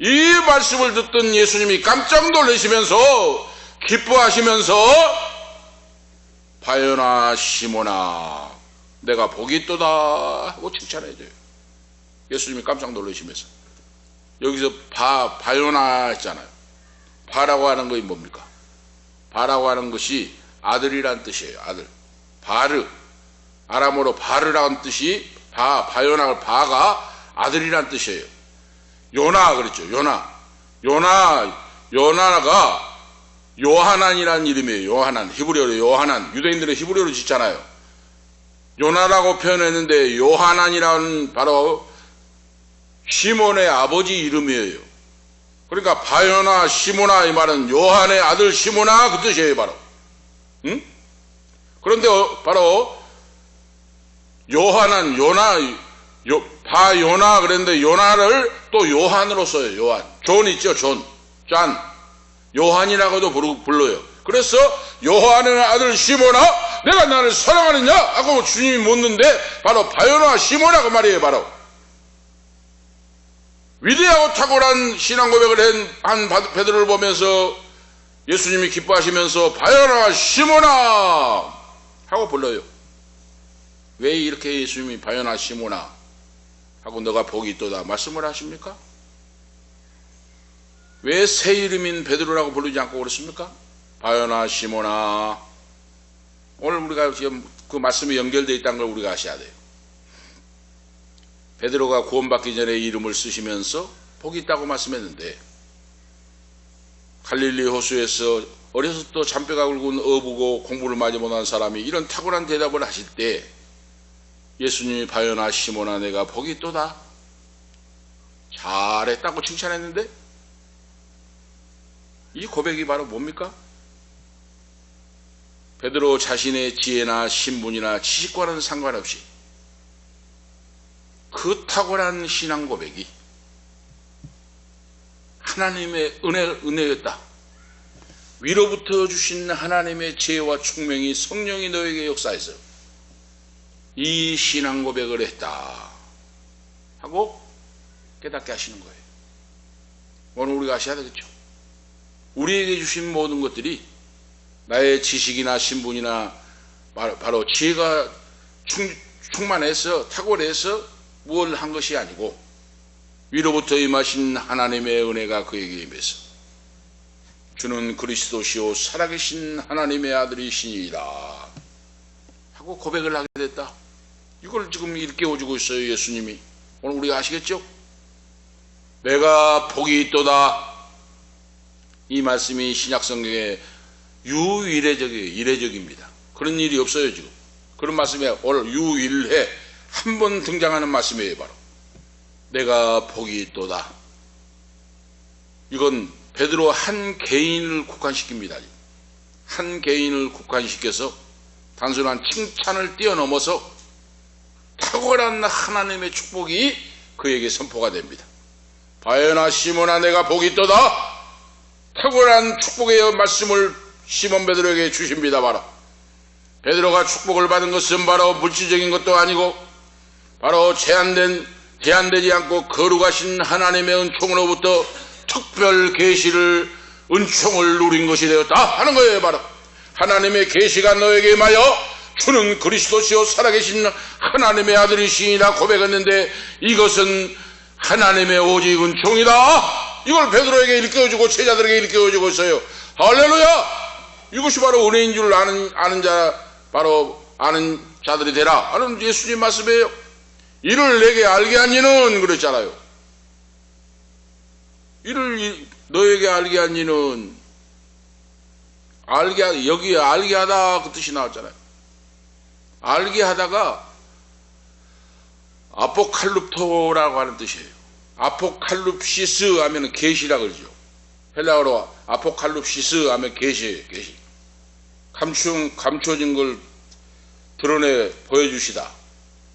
이 말씀을 듣던 예수님이 깜짝 놀라시면서 기뻐하시면서 바요나 시몬아 내가 복이 있도다 하고 칭찬해야 돼요. 예수님이 깜짝 놀라시면서. 여기서 바요나 했잖아요. 바라고 하는 것이 뭡니까? 바라고 하는 것이 아들이란 뜻이에요. 아들. 바르. 아람어로 바르라는 뜻이 바요나 바가 아들이란 뜻이에요. 요나 그랬죠. 요나가 요하난이라는 이름이에요. 요하난. 히브리어로 요하난. 유대인들은 히브리어로 짓잖아요. 요나라고 표현했는데 요하난이라는 바로 시몬의 아버지 이름이에요. 그러니까 바요나 시모나 이 말은 요한의 아들 시모나 그 뜻이에요. 바로. 응? 그런데 바로 요하난 바요나 그랬는데 요나를 또 요한으로 써요. 요한. 존 있죠. 짠. 요한이라고도 불러요. 그래서 요한의 아들 시모나 내가 나를 사랑하느냐 하고 주님이 묻는데 바로 바요나 시모나 그 말이에요. 바로 위대하고 탁월한 신앙 고백을 한 베드로를 보면서 예수님이 기뻐하시면서 바요나 시모나 하고 불러요. 왜 이렇게 예수님이 바요나 시모나 하고 너가 복이 있도다 말씀을 하십니까? 왜 새 이름인 베드로라고 부르지 않고 그렇습니까? 바요나 시모나. 오늘 우리가 지금 그 말씀이 연결되어 있다는 걸 우리가 아셔야 돼요. 베드로가 구원받기 전에 이름을 쓰시면서 복이 있다고 말씀했는데 갈릴리 호수에서 어려서부터 잔뼈가 굵은 어부고 공부를 많이 못한 사람이 이런 탁월한 대답을 하실 때 예수님이 바요나 시모나 내가 복이 있도다 잘했다고 칭찬했는데 이 고백이 바로 뭡니까? 베드로 자신의 지혜나 신분이나 지식과는 상관없이 그 탁월한 신앙 고백이 하나님의 은혜였다. 위로부터 주신 하나님의 지혜와 총명이 성령이 너에게 역사해서 이 신앙 고백을 했다 하고 깨닫게 하시는 거예요. 오늘 우리가 아셔야 되겠죠. 우리에게 주신 모든 것들이 나의 지식이나 신분이나 바로 지혜가 충만해서 탁월해서 무엇을 한 것이 아니고 위로부터 임하신 하나님의 은혜가 그에게 임해서 주는 그리스도시요 살아계신 하나님의 아들이시니이다 하고 고백을 하게 됐다. 이걸 지금 일깨워주고 있어요. 예수님이. 오늘 우리가 아시겠죠? 내가 복이 있도다. 이 말씀이 신약성경에 이례적입니다. 그런 일이 없어요. 지금 그런 말씀이 오늘 유일해 한 번 등장하는 말씀이에요. 바로 내가 복이 있도다. 이건 베드로 한 개인을 국한시킵니다. 한 개인을 국한시켜서 단순한 칭찬을 뛰어넘어서 탁월한 하나님의 축복이 그에게 선포가 됩니다. 바요나 시몬아 내가 복이 있도다. 탁월한 축복의 말씀을 시몬 베드로에게 주십니다. 바로 베드로가 축복을 받은 것은 바로 물질적인 것도 아니고 바로 제한되지 않고 거룩하신 하나님의 은총으로부터 특별 계시를 은총을 누린 것이 되었다 하는 거예요. 바로 하나님의 계시가 너에게 임하여 주는 그리스도시요 살아계신 하나님의 아들이시니라 고백했는데 이것은 하나님의 오직 은총이다. 이걸 베드로에게 일깨워주고 제자들에게 일깨워주고 있어요. 할렐루야. 이것이 바로 은혜인 줄 아는 자, 바로 아는 자들이 되라 하는 예수님 말씀이에요. 이를 내게 알게 한 이는 그랬잖아요. 이를 너에게 알게 한 이는 여기에 알게 하다 그 뜻이 나왔잖아요. 알게 하다가 아포칼룹토라고 하는 뜻이에요. 아포칼룹시스 하면 계시라 그러죠. 헬라어로 아포칼룹시스 하면 계시예요. 계시. 감추어진 걸 드러내 보여주시다.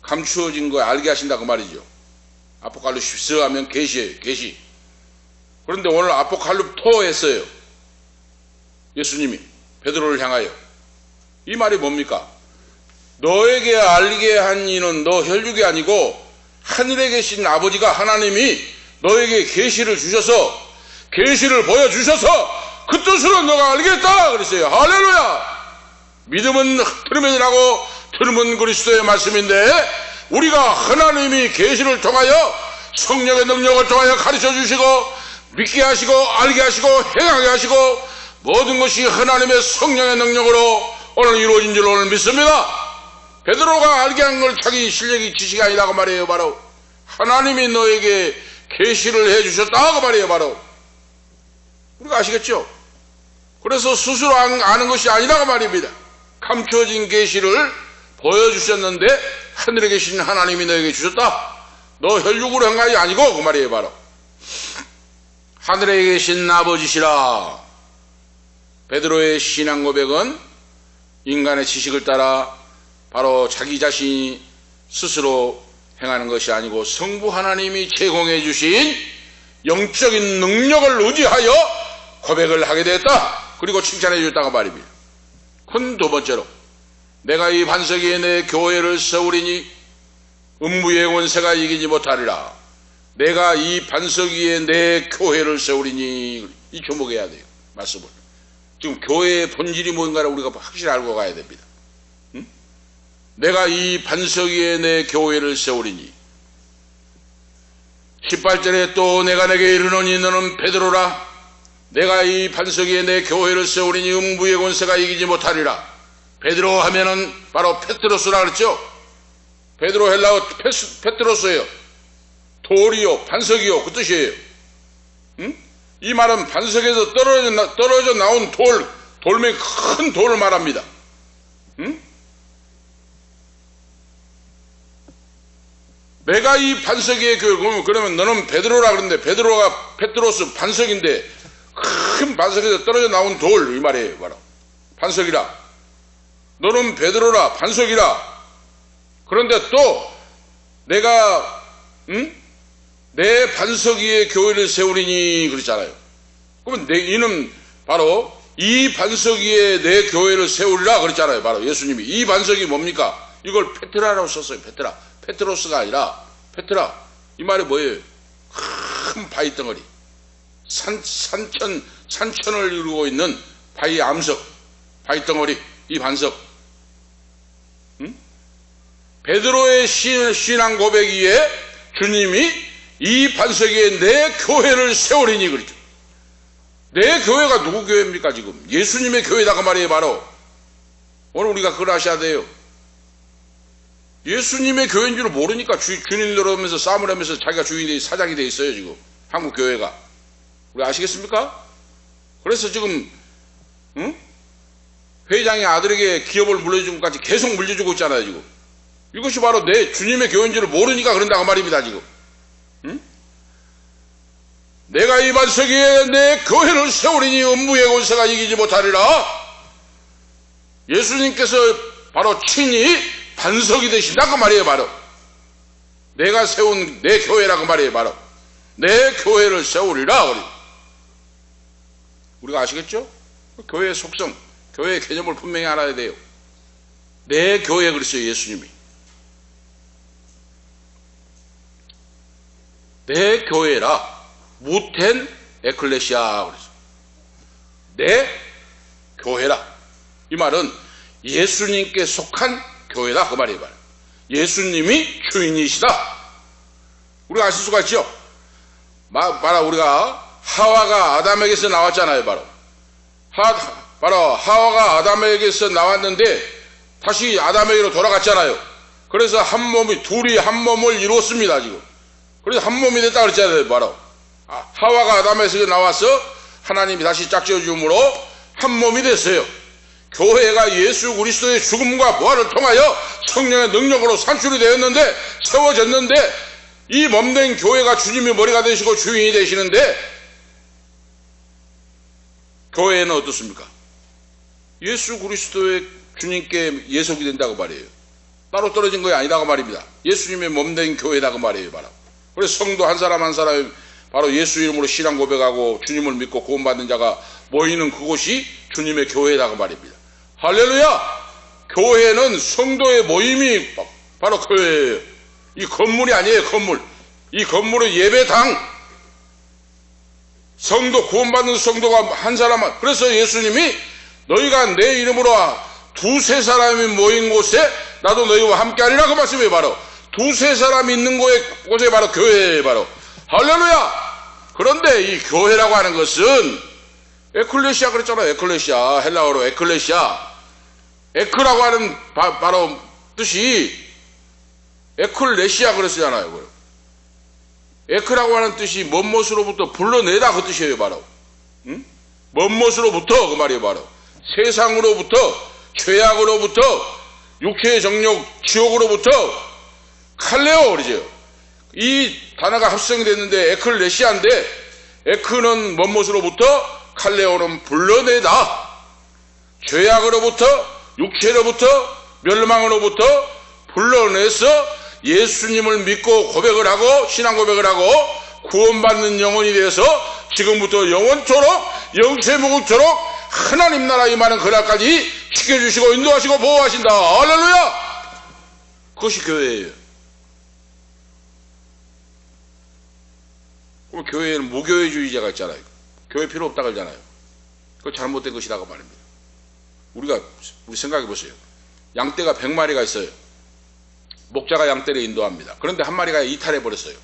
감추어진 거 알게 하신다 그 말이죠. 아포칼립시스 하면 계시예요. 계시. 그런데 오늘 아포칼립토 했어요. 예수님이 베드로를 향하여. 이 말이 뭡니까? 너에게 알게 한 이는 너 혈육이 아니고 하늘에 계신 아버지가 하나님이 너에게 계시를 주셔서 계시를 보여주셔서 그 뜻으로 너가 알겠다 그랬어요. 할렐루야. 믿음은 들으면 하고 들으면 그리스도의 말씀인데 우리가 하나님이 계시를 통하여 성령의 능력을 통하여 가르쳐 주시고 믿게 하시고 알게 하시고 행하게 하시고 모든 것이 하나님의 성령의 능력으로 오늘 이루어진 줄 오늘 믿습니다. 베드로가 알게 한 걸 자기 실력이 지식이 아니라고 말해요. 바로 하나님이 너에게 계시를 해주셨다고 말해요. 바로 우리가 아시겠죠? 그래서 스스로 아는 것이 아니라고 말입니다. 감춰진 계시를 보여주셨는데 하늘에 계신 하나님이 너에게 주셨다. 너 혈육으로 한 것이 아니고 그 말이에요. 바로 하늘에 계신 아버지시라. 베드로의 신앙 고백은 인간의 지식을 따라 바로 자기 자신이 스스로 행하는 것이 아니고 성부 하나님이 제공해 주신 영적인 능력을 의지하여 고백을 하게 되었다. 그리고 칭찬해 주었다고 말입니다. 큰 두 번째로 내가 이 반석 위에 내 교회를 세우리니 음부의 권세가 이기지 못하리라. 내가 이 반석 위에 내 교회를 세우리니 이 주목해야 돼요. 말씀을. 지금 교회의 본질이 뭔가를 우리가 확실히 알고 가야 됩니다. 내가 이 반석 위에 내 교회를 세우리니 18절에 또 내가 내게 이르노니 너는 베드로라. 내가 이 반석 위에 내 교회를 세우리니 음부의 권세가 이기지 못하리라. 베드로 하면은 바로 페트로스라 그랬죠. 베드로 헬라어 페트로스예요. 돌이요 반석이요 그 뜻이에요. 이 말은 반석에서 떨어져 나온 돌멩이 큰 돌을 말합니다. 내가 이 반석 위에 교회 그러면 너는 베드로라 그러는데 베드로가 페트로스 반석인데 큰 반석에서 떨어져 나온 돌 이 말이에요. 바로 반석이라. 너는 베드로라 반석이라. 그런데 또 내가 내 반석 위에 교회를 세우리니 그랬잖아요. 그러면 이는 바로 이 반석 위에 내 교회를 세우리라 그랬잖아요. 바로 예수님이. 이 반석이 뭡니까? 이걸 페트라라고 썼어요. 페트라. 페트로스가 아니라 페트라. 이 말이 뭐예요? 큰 바위 덩어리. 산천을 이루고 있는 바위 암석. 바위 덩어리. 이 반석. 베드로의 신앙 고백 위에 주님이 이 반석 위에 내 교회를 세우리니 그러죠. 내 교회가 누구 교회입니까 지금? 예수님의 교회다가 말이에요. 바로 오늘 우리가 그걸 아셔야 돼요. 예수님의 교회인 줄 모르니까 주님 들어오면서 싸움을 하면서 자기가 주인이 사장이 돼 있어요. 지금 한국 교회가. 우리 아시겠습니까? 그래서 지금 회장이 아들에게 기업을 물려주고 까지 계속 물려주고 있잖아요. 지금 이것이 바로 내 주님의 교회인 줄 모르니까 그런다고 말입니다. 지금 내가 이 반석 위에 내 교회를 세우리니 음부의 권세가 이기지 못하리라. 예수님께서 바로 친히 반석이 되신다고 말이에요. 바로 내가 세운 내 교회라고 말이에요. 바로 내 교회를 세우리라. 우리가 아시겠죠? 교회의 속성, 교회의 개념을 분명히 알아야 돼요. 내 교회 그랬어요. 예수님이 내 교회라. 무텐 에클레시아 그랬어요. 내 교회라. 이 말은 예수님께 속한 교회다 그 말이에요. 예수님이 주인이시다. 우리가 아실 수가 있죠. 바로 우리가 하와가 아담에게서 나왔잖아요. 바로 하와가 아담에게서 나왔는데 다시 아담에게로 돌아갔잖아요. 그래서 한 몸이 둘이 한 몸을 이루었습니다. 지금 그래서 한 몸이 됐다 그랬잖아요. 바로 하와가 아담에서 나와서 하나님이 다시 짝지어 주므로 한 몸이 됐어요. 교회가 예수 그리스도의 죽음과 부활을 통하여 성령의 능력으로 산출이 되었는데, 세워졌는데, 이 몸된 교회가 주님이 머리가 되시고 주인이 되시는데, 교회는 어떻습니까? 예수 그리스도의 주님께 예속이 된다고 말이에요. 따로 떨어진 것이 아니라고 말입니다. 예수님의 몸된 교회라고 말이에요. 바로. 그래서 성도 한 사람 한 사람이 바로 예수 이름으로 신앙 고백하고 주님을 믿고 구원받는 자가 모이는 그곳이 주님의 교회라고 말입니다. 할렐루야! 교회는 성도의 모임이 바로 교회예요. 이 건물이 아니에요. 건물. 이 건물은 예배당. 성도, 구원받는 성도가 한 사람만. 그래서 예수님이 너희가 내 이름으로 두세 사람이 모인 곳에 나도 너희와 함께하리라 그 말씀이에요. 바로 두세 사람이 있는 곳에 바로 교회예요. 바로 할렐루야. 그런데 이 교회라고 하는 것은 에클레시아 그랬잖아요. 에클레시아, 헬라어로 에클레시아, 에크라고 하는 바로 뜻이 에클레시아 그랬잖아요. 에크라고 하는 뜻이 먼못으로부터 불러내다 그 뜻이에요. 바로 먼못으로부터 그 말이에요. 바로 세상으로부터, 죄악으로부터, 육체의 정욕, 지옥으로부터, 칼레오 그러죠. 이 단어가 합성이 됐는데 에클레시아인데, 에크는 먼못으로부터, 칼레오는 불러내다. 죄악으로부터, 육체로부터, 멸망으로부터 불러내서 예수님을 믿고 고백을 하고 신앙 고백을 하고 구원받는 영혼이 되어서 지금부터 영원토록 영세무국토록 하나님 나라 임하는 그날까지 지켜주시고 인도하시고 보호하신다. 할렐루야! 그것이 교회예요. 그럼 교회에는 무교회주의자가 있잖아요. 교회 필요 없다고 하잖아요. 그거 잘못된 것이라고 말입니다. 우리 생각해 보세요. 양떼가 100마리가 있어요. 목자가 양떼를 인도합니다. 그런데 한 마리가 이탈해 버렸어요.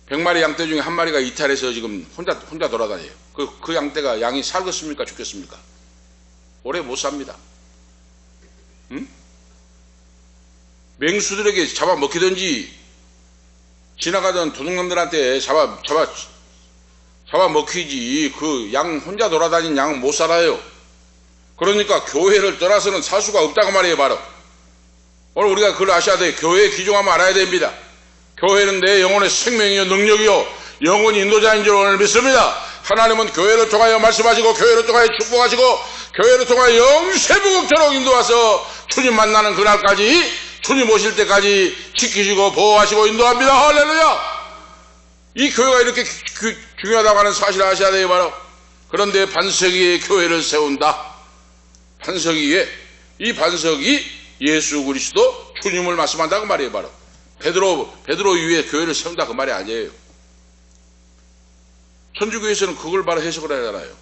100마리 양떼 중에 한 마리가 이탈해서 지금 혼자 돌아다녀요. 그 양떼가 양이 살겠습니까? 죽겠습니까? 오래 못 삽니다. 응? 맹수들에게 잡아먹히든지 지나가던 도둑놈들한테 잡아먹히지 그 양 혼자 돌아다니는 양은 못 살아요. 그러니까 교회를 떠나서는 살 수가 없다고 말이에요. 바로 오늘 우리가 그걸 아셔야 돼요. 교회의 귀중함을 알아야 됩니다. 교회는 내 영혼의 생명이요 능력이요 영혼이 인도자인 줄 오늘 믿습니다. 하나님은 교회를 통하여 말씀하시고 교회를 통하여 축복하시고 교회를 통하여 영세무국토록 인도하서 주님 만나는 그날까지 주님 오실 때까지 지키시고 보호하시고 인도합니다. 할렐루야. 이 교회가 이렇게 중요하다고 하는 사실을 아셔야 돼요. 바로 그런데 반석 위에 교회를 세운다. 반석 위에 이 반석이 예수 그리스도 주님을 말씀한다고 말이에요. 바로 베드로 위에 교회를 세운다 그 말이 아니에요. 천주교에서는 그걸 바로 해석을 하잖아요.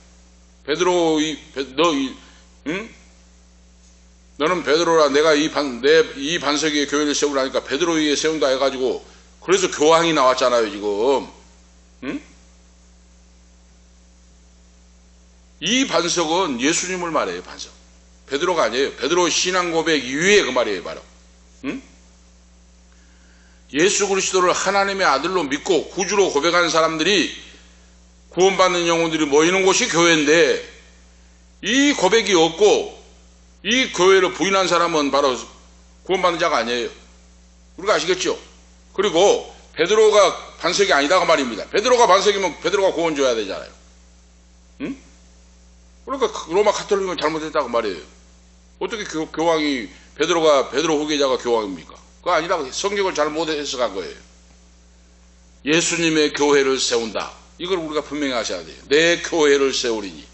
너는 베드로라 내가 이 반석 위에 교회를 세우라니까 베드로 위에 세운다 해가지고 그래서 교황이 나왔잖아요 지금. 응? 이 반석은 예수님을 말해요. 반석 베드로가 아니에요. 베드로 신앙 고백 이후에 그 말이에요. 바로 응? 예수 그리스도를 하나님의 아들로 믿고 구주로 고백하는 사람들이 구원받는 영혼들이 모이는 곳이 교회인데 이 고백이 없고 이 교회를 부인한 사람은 바로 구원받는 자가 아니에요. 우리가 아시겠죠? 그리고 베드로가 반석이 아니다가 말입니다. 베드로가 반석이면 베드로가 구원 줘야 되잖아요. 응? 그러니까 로마 가톨릭은 잘못했다고 말이에요. 어떻게 교황이 베드로 후계자가 교황입니까? 그거 아니라고 성경을 잘못 해석한 거예요. 예수님의 교회를 세운다. 이걸 우리가 분명히 아셔야 돼요. 내 교회를 세우리니.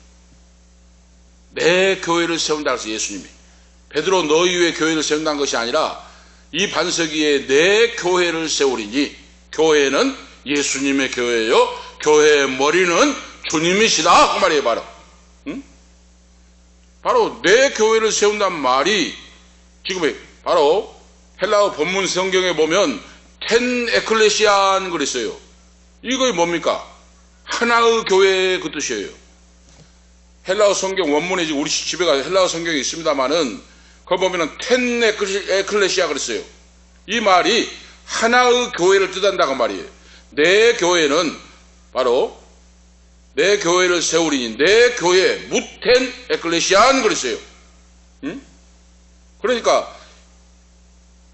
내 교회를 세운다 그래서 예수님이 베드로 너희 위에 교회를 세운다는 것이 아니라 이 반석 위에 내 교회를 세우리니. 교회는 예수님의 교회요 교회의 머리는 주님이시다 그 말이에요. 바로 응? 바로 내 교회를 세운다는 말이 지금 바로 헬라어 본문 성경에 보면 텐 에클레시안 그랬어요. 이거 뭡니까? 하나의 교회의 그 뜻이에요. 헬라어 성경 원문에 지금 우리 집에 가서 헬라어 성경이 있습니다만은 거기 보면은 텐 에클레시아 그랬어요. 이 말이 하나의 교회를 뜻한다고 말이에요. 내 교회는 바로 내 교회를 세우리니, 내 교회 무텐 에클레시안 그랬어요. 응? 그러니까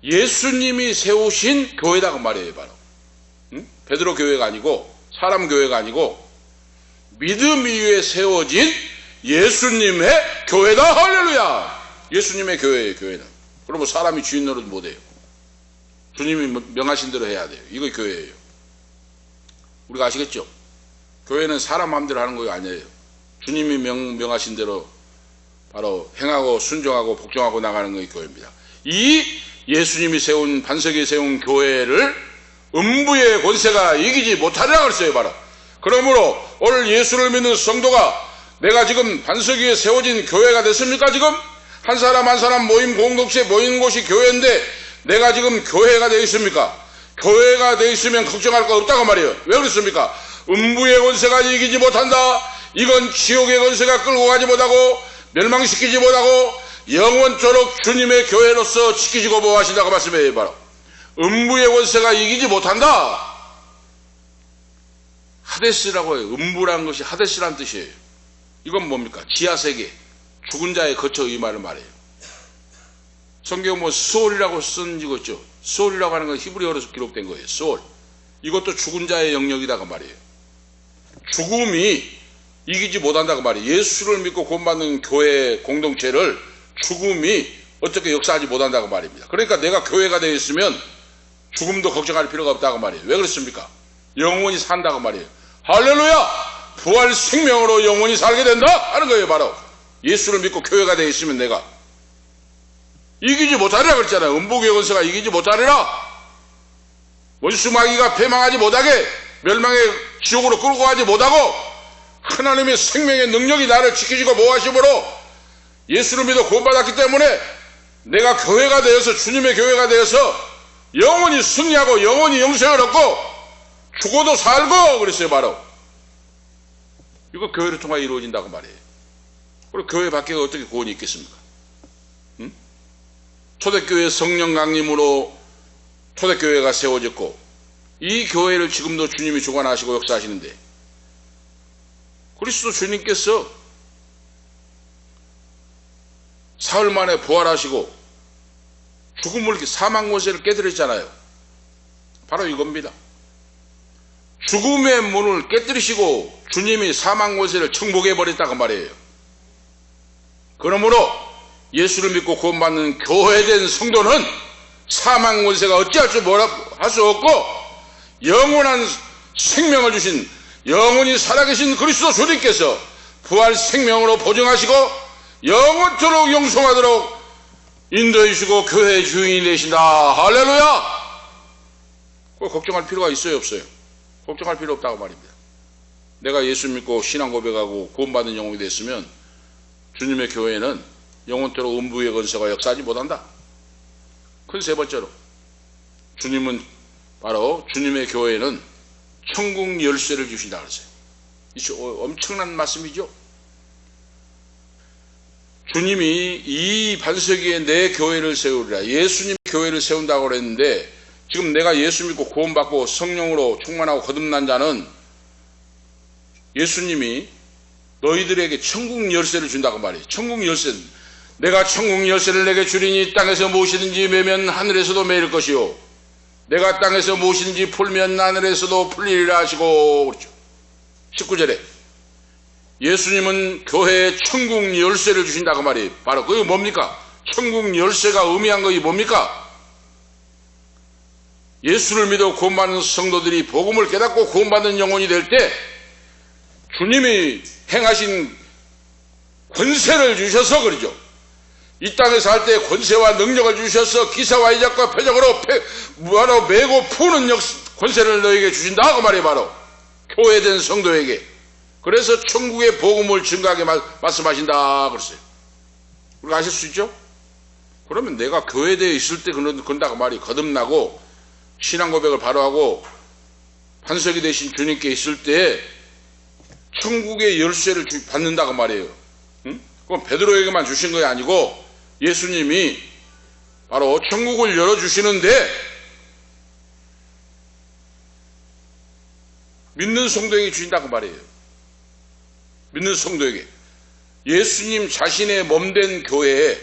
예수님이 세우신 교회다 그 말이에요. 바로 베드로 교회가 아니고 사람 교회가 아니고 믿음 위에 세워진 예수님의 교회다. 할렐루야. 예수님의 교회예요. 교회는. 그러면 사람이 주인 노릇 못해요. 주님이 명하신 대로 해야 돼요. 이거 교회예요. 우리가 아시겠죠? 교회는 사람 마음대로 하는 거 아니에요. 주님이 명하신 대로 바로 행하고 순종하고 복종하고 나가는 것이 교회입니다. 이 예수님이 세운, 반석에 세운 교회를 음부의 권세가 이기지 못하리라 그랬어요. 바로. 그러므로 오늘 예수를 믿는 성도가 내가 지금 반석 위에 세워진 교회가 됐습니까? 지금 한 사람 한 사람 모임 공동체 모이는 곳이 교회인데 내가 지금 교회가 되어 있습니까? 교회가 되어 있으면 걱정할 거 없다고 말이에요. 왜 그렇습니까? 음부의 권세가 이기지 못한다. 이건 지옥의 권세가 끌고 가지 못하고 멸망시키지 못하고 영원토록 주님의 교회로서 지키시고 보호하신다고 말씀해요. 바로 음부의 권세가 이기지 못한다. 하데스라고 해요. 음부라는 것이 하데스라는 뜻이에요. 이건 뭡니까? 지하세계, 죽은 자의 거처, 이 말을 말해요. 성경 뭐 수올이라고 쓴 적 있죠. 수올이라고 하는 건 히브리어로 기록된 거예요. 수올. 이것도 죽은 자의 영역이다 그 말이에요. 죽음이 이기지 못한다고 말이에요. 예수를 믿고 구원받는 교회 공동체를 죽음이 어떻게 역사하지 못한다고 말입니다. 그러니까 내가 교회가 되어 있으면 죽음도 걱정할 필요가 없다고 말이에요. 왜 그렇습니까? 영원히 산다고 말이에요. 할렐루야! 부활 생명으로 영원히 살게 된다 하는 거예요. 바로 예수를 믿고 교회가 되어 있으면 내가 이기지 못하리라 그랬잖아요. 음부의 권세가 이기지 못하리라. 원수마귀가 패망하지 못하게 멸망의 지옥으로 끌고 가지 못하고 하나님의 생명의 능력이 나를 지키시고 보호하심으로 예수를 믿어 구원받았기 때문에 내가 교회가 되어서 주님의 교회가 되어서 영원히 승리하고 영원히 영생을 얻고 죽어도 살고 그랬어요. 바로 이거 교회를 통하여 이루어진다고 말이에요. 그리고 교회 밖에 어떻게 구원이 있겠습니까? 응? 초대교회 성령 강림으로 초대교회가 세워졌고 이 교회를 지금도 주님이 주관하시고 역사하시는데 그리스도 주님께서 사흘 만에 부활하시고 죽음을 사망 권세를 깨뜨렸잖아요. 바로 이겁니다. 죽음의 문을 깨뜨리시고 주님이 사망 권세를 정복해 버렸다고 말이에요. 그러므로 예수를 믿고 구원받는 교회된 성도는 사망 권세가 어찌할 수 없고 영원한 생명을 주신 영원히 살아계신 그리스도 주님께서 부활 생명으로 보증하시고 영원토록 영성하도록 인도해 주시고 교회의 주인이 되신다. 할렐루야! 걱정할 필요가 있어요 없어요? 걱정할 필요 없다고 말입니다. 내가 예수 믿고 신앙 고백하고 구원받은 영혼이 됐으면 주님의 교회는 영원토록 음부의 권세가 역사하지 못한다. 큰 세 번째로 주님은 바로 주님의 교회는 천국 열쇠를 주신다 그랬어요. 이 엄청난 말씀이죠. 주님이 이 반석 위에 내 교회를 세우리라. 예수님 교회를 세운다고 그랬는데 지금 내가 예수 믿고 구원받고 성령으로 충만하고 거듭난 자는 예수님이 너희들에게 천국 열쇠를 준다고 말이에요. 천국 열쇠는 내가 천국 열쇠를 내게 주리니 땅에서 무엇이든지 매면 하늘에서도 매일 것이요 내가 땅에서 무엇이든지 풀면 하늘에서도 풀리리라 하시고 그렇죠. 19절에 예수님은 교회에 천국 열쇠를 주신다고 말이에요. 바로 그게 뭡니까? 천국 열쇠가 의미한 것이 뭡니까? 예수를 믿어 구원받는 성도들이 복음을 깨닫고 구원받는 영혼이 될 때 주님이 행하신 권세를 주셔서 그러죠. 이 땅에 살 때 권세와 능력을 주셔서 기사와 이적과 표적으로 바로 메고 푸는 권세를 너에게 주신다 그 말이에요. 바로 교회된 성도에게. 그래서 천국의 복음을 증거하게 말씀하신다 그랬어요. 우리가 아실 수 있죠? 그러면 내가 교회되어 있을 때 그런다고 말이 거듭나고 신앙 고백을 바로 하고 반석이 되신 주님께 있을 때 천국의 열쇠를 받는다고 말이에요. 응? 그건 베드로에게만 주신 것이 아니고 예수님이 바로 천국을 열어주시는데 믿는 성도에게 주신다고 말이에요. 믿는 성도에게 예수님 자신의 몸된 교회에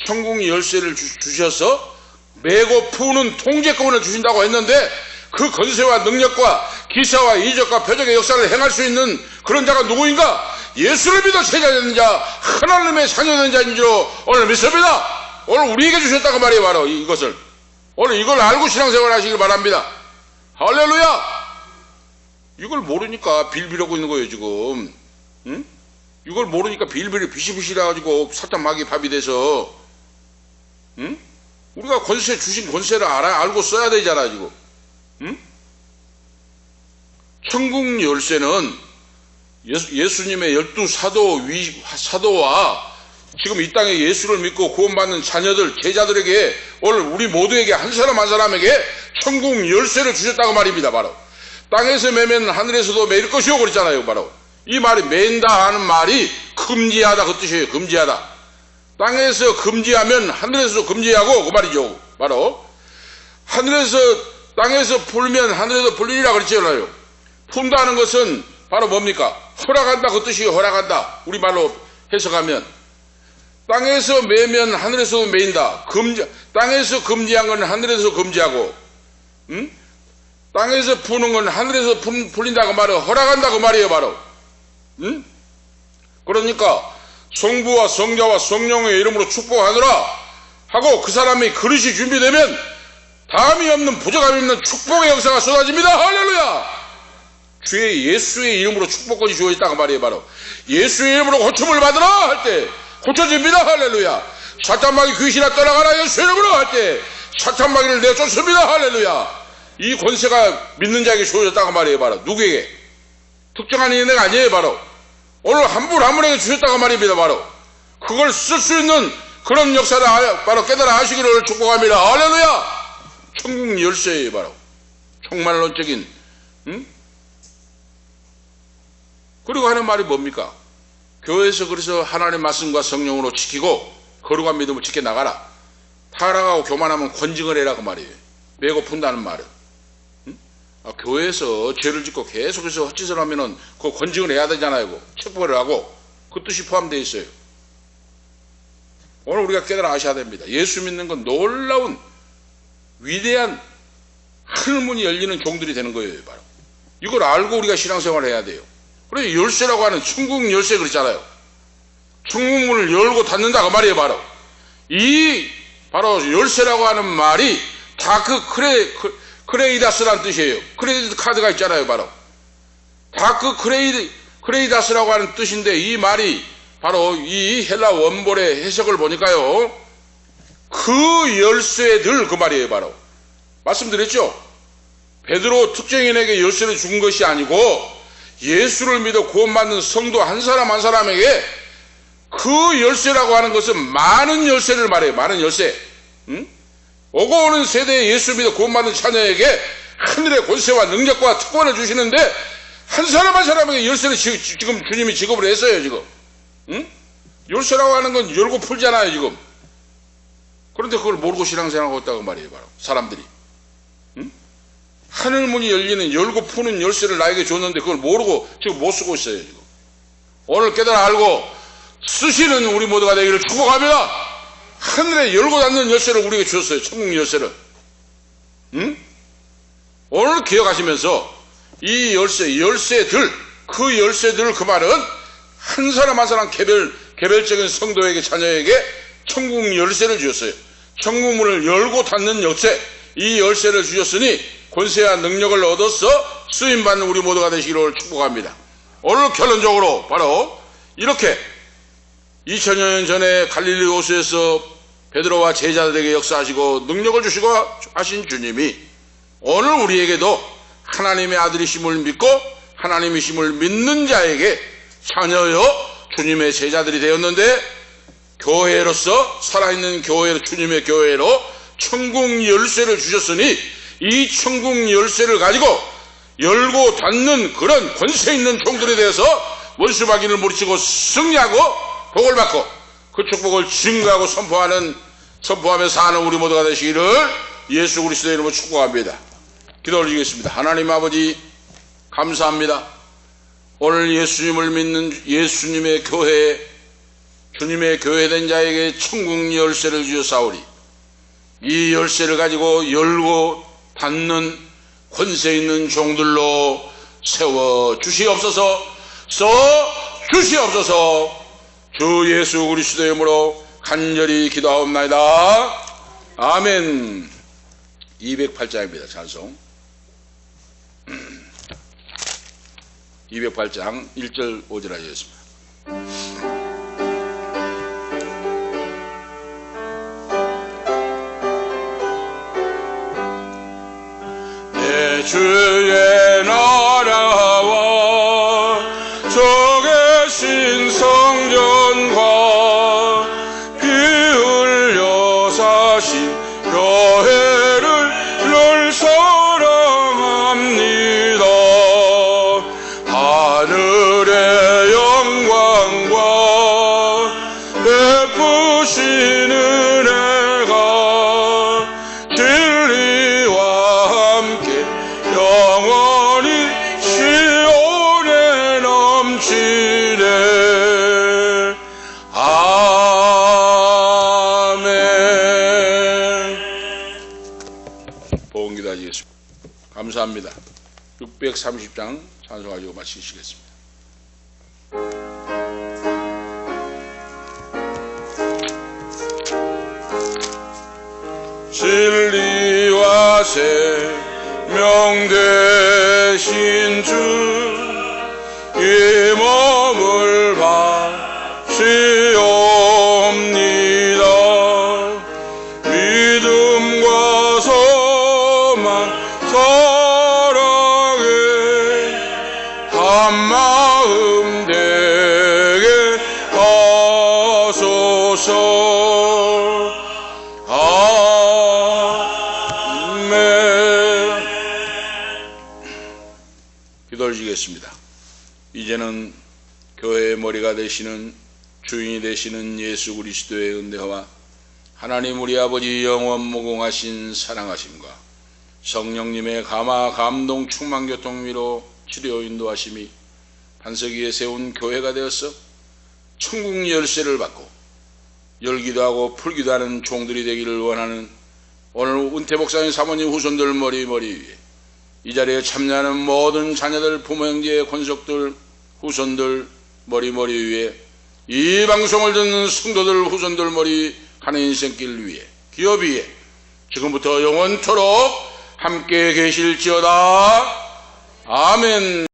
천국 열쇠를 주셔서 메고 푸는 통제권을 주신다고 했는데, 그 건세와 능력과 기사와 이적과 표적의 역사를 행할 수 있는 그런 자가 누구인가? 예수를 믿어 제자되는 자, 하나님의 자녀된 자인 줄 오늘 믿습니다. 오늘 우리에게 주셨다고 말이에요. 바로 이것을 오늘 이걸 알고 신앙생활 하시길 바랍니다. 할렐루야. 이걸 모르니까 빌빌하고 있는 거예요 지금. 응? 이걸 모르니까 빌빌이 비실비실해가지고 살짝 막이 밥이 돼서, 응? 우리가 권세 주신 권세를 알고 써야 되잖아 지금. 응? 천국 열쇠는 예수님의 12 사도와 지금 이 땅에 예수를 믿고 구원받는 자녀들, 제자들에게 오늘 우리 모두에게 한 사람 한 사람에게 천국 열쇠를 주셨다고 말입니다. 바로 땅에서 매면 하늘에서도 매일 것이요 그랬잖아요. 바로 이 말이 맨다 하는 말이 금지하다 그 뜻이에요. 금지하다. 땅에서 금지하면 하늘에서도 금지하고 그 말이죠. 바로 하늘에서 땅에서 풀면 하늘에서 풀리리라 그랬잖아요. 푼다는 것은 바로 뭡니까? 허락한다 그 뜻이에요. 허락한다. 우리말로 해석하면 땅에서 매면 하늘에서도 매인다. 땅에서 금지한 건 하늘에서 금지하고, 응? 땅에서 푸는 건 하늘에서 풀린다 그 말이에요. 허락한다 그 말이에요. 바로. 응? 그러니까 성부와 성자와 성령의 이름으로 축복하느라 하고 그 사람이 그릇이 준비되면 다음이 없는 부족함이 없는 축복의 역사가 쏟아집니다. 할렐루야. 주의 예수의 이름으로 축복권이 주어졌다고 말이에요. 바로 예수의 이름으로 고침을 받으라 할 때 고쳐집니다. 할렐루야. 사탄마귀 귀신아 떠나가라 예수 이름으로 할 때 사탄마귀를 내쫓습니다. 할렐루야. 이 권세가 믿는 자에게 주어졌다고 말이에요. 바로 누구에게? 특정한 인애가 아니에요. 바로 오늘 한 분 한 분에게 주셨다고 말입니다. 바로 그걸 쓸 수 있는 그런 역사를 바로 깨달아 하시기를 축복합니다. 할렐루야. 천국 열쇠예요. 바로 총말론적인, 응? 그리고 하는 말이 뭡니까? 교회에서 그래서 하나님의 말씀과 성령으로 지키고 거룩한 믿음을 지켜나가라. 타락하고 교만하면 권징을 해라 그 말이에요. 매고 푼다는 말은. 응? 교회에서 죄를 짓고 계속해서 헛짓을 하면은 그 권징을 해야 되잖아요. 체포를 하고 그 뜻이 포함되어 있어요. 오늘 우리가 깨달아 아셔야 됩니다. 예수 믿는 건 놀라운 위대한 하늘문이 열리는 종들이 되는 거예요. 바로 이걸 알고 우리가 신앙생활을 해야 돼요. 그래서 열쇠라고 하는 천국 열쇠 그랬잖아요. 천국문을 열고 닫는다 그 말이에요. 바로 이 바로 열쇠라고 하는 말이 다크 크레이다스라는 뜻이에요. 크레디트 카드가 있잖아요. 바로 다크 크레이다스라고 하는 뜻인데 이 말이 바로 이 헬라 원본의 해석을 보니까요, 그 열쇠들 그 말이에요. 바로 말씀드렸죠. 베드로 특정인에게 열쇠를 준 것이 아니고 예수를 믿어 구원받는 성도 한 사람 한 사람에게 그 열쇠라고 하는 것은 많은 열쇠를 말해요. 많은 열쇠. 응? 오고 오는 세대에 예수 믿어 구원받는 자녀에게 하늘의 권세와 능력과 특권을 주시는데 한 사람 한 사람에게 열쇠를 지금 주님이 지급을 했어요. 지금. 응? 열쇠라고 하는 건 열고 풀잖아요. 지금. 그런데 그걸 모르고 신앙생활하고 있다고 말이에요. 바로 사람들이. 응? 하늘문이 열리는 열고 푸는 열쇠를 나에게 줬는데 그걸 모르고 지금 못 쓰고 있어요. 지금. 오늘 깨달아 알고 쓰시는 우리 모두가 되기를 축복합니다. 하늘에 열고 닫는 열쇠를 우리에게 주셨어요. 천국 열쇠를. 응? 오늘 기억하시면서 이 열쇠들, 그 열쇠들 그 말은 한 사람 한 사람 개별적인 성도에게 자녀에게 천국 열쇠를 주셨어요. 천국 문을 열고 닫는 열쇠, 이 열쇠를 주셨으니 권세와 능력을 얻어서 쓰임받는 우리 모두가 되시기를 축복합니다. 오늘 결론적으로 바로 이렇게 2000여 년 전에 갈릴리 호수에서 베드로와 제자들에게 역사하시고 능력을 주시고 하신 주님이 오늘 우리에게도 하나님의 아들이심을 믿고 하나님이심을 믿는 자에게 자녀여 주님의 제자들이 되었는데 교회로서 살아있는 교회로 주님의 교회로 천국 열쇠를 주셨으니 이 천국 열쇠를 가지고 열고 닫는 그런 권세 있는 종들에 대해서 원수 마귀를 물리치고 승리하고 복을 받고 그 축복을 증거하고 선포하며 사는 우리 모두가 되시기를 예수 그리스도의 이름으로 축복합니다. 기도 올리겠습니다. 하나님 아버지 감사합니다. 오늘 예수님을 믿는 예수님의 교회에, 주님의 교회된 자에게 천국 열쇠를 주셨사오리. 이 열쇠를 가지고 열고 닫는 권세 있는 종들로 세워 주시옵소서. 써 주시옵소서. 주 예수 그리스도의 이름으로 간절히 기도하옵나이다. 아멘. 208장입니다. 찬송 208장 1절 5절 하겠습니다. 내 주의 나라와 저 계신 성전과 피 흘려 사신 교회를 늘 사랑합니다. 하늘의 영광과 베푸신 은혜가 진리와 함께 영원히 시온에 넘치네. 아멘. 보험기도 하시겠습니다. 감사합니다. 630장 찬송하시고 마치시겠습니다. 진리와 생명 되신 주 이 몸을 바치옵니다. 믿음과 소망 사랑에 한마음 되게 하소서. 기도드리겠습니다. 이제는 교회의 머리가 되시는 주인이 되시는 예수 그리스도의 은혜와 하나님 우리 아버지 영원 무궁하신 사랑하심과 성령님의 감화 감동 충만 교통위로 치료 인도하심이 반석 위에 세운 교회가 되어서 천국 열쇠를 받고 열기도 하고 풀기도 하는 종들이 되기를 원하는 오늘 은퇴 목사님 사모님 후손들 머리 위에 이 자리에 참여하는 모든 자녀들, 부모, 형제, 권속들, 후손들 머리 위에 이 방송을 듣는 성도들, 후손들 머리 가는 인생길 위에 기업 위에 지금부터 영원토록 함께 계실지어다. 아멘.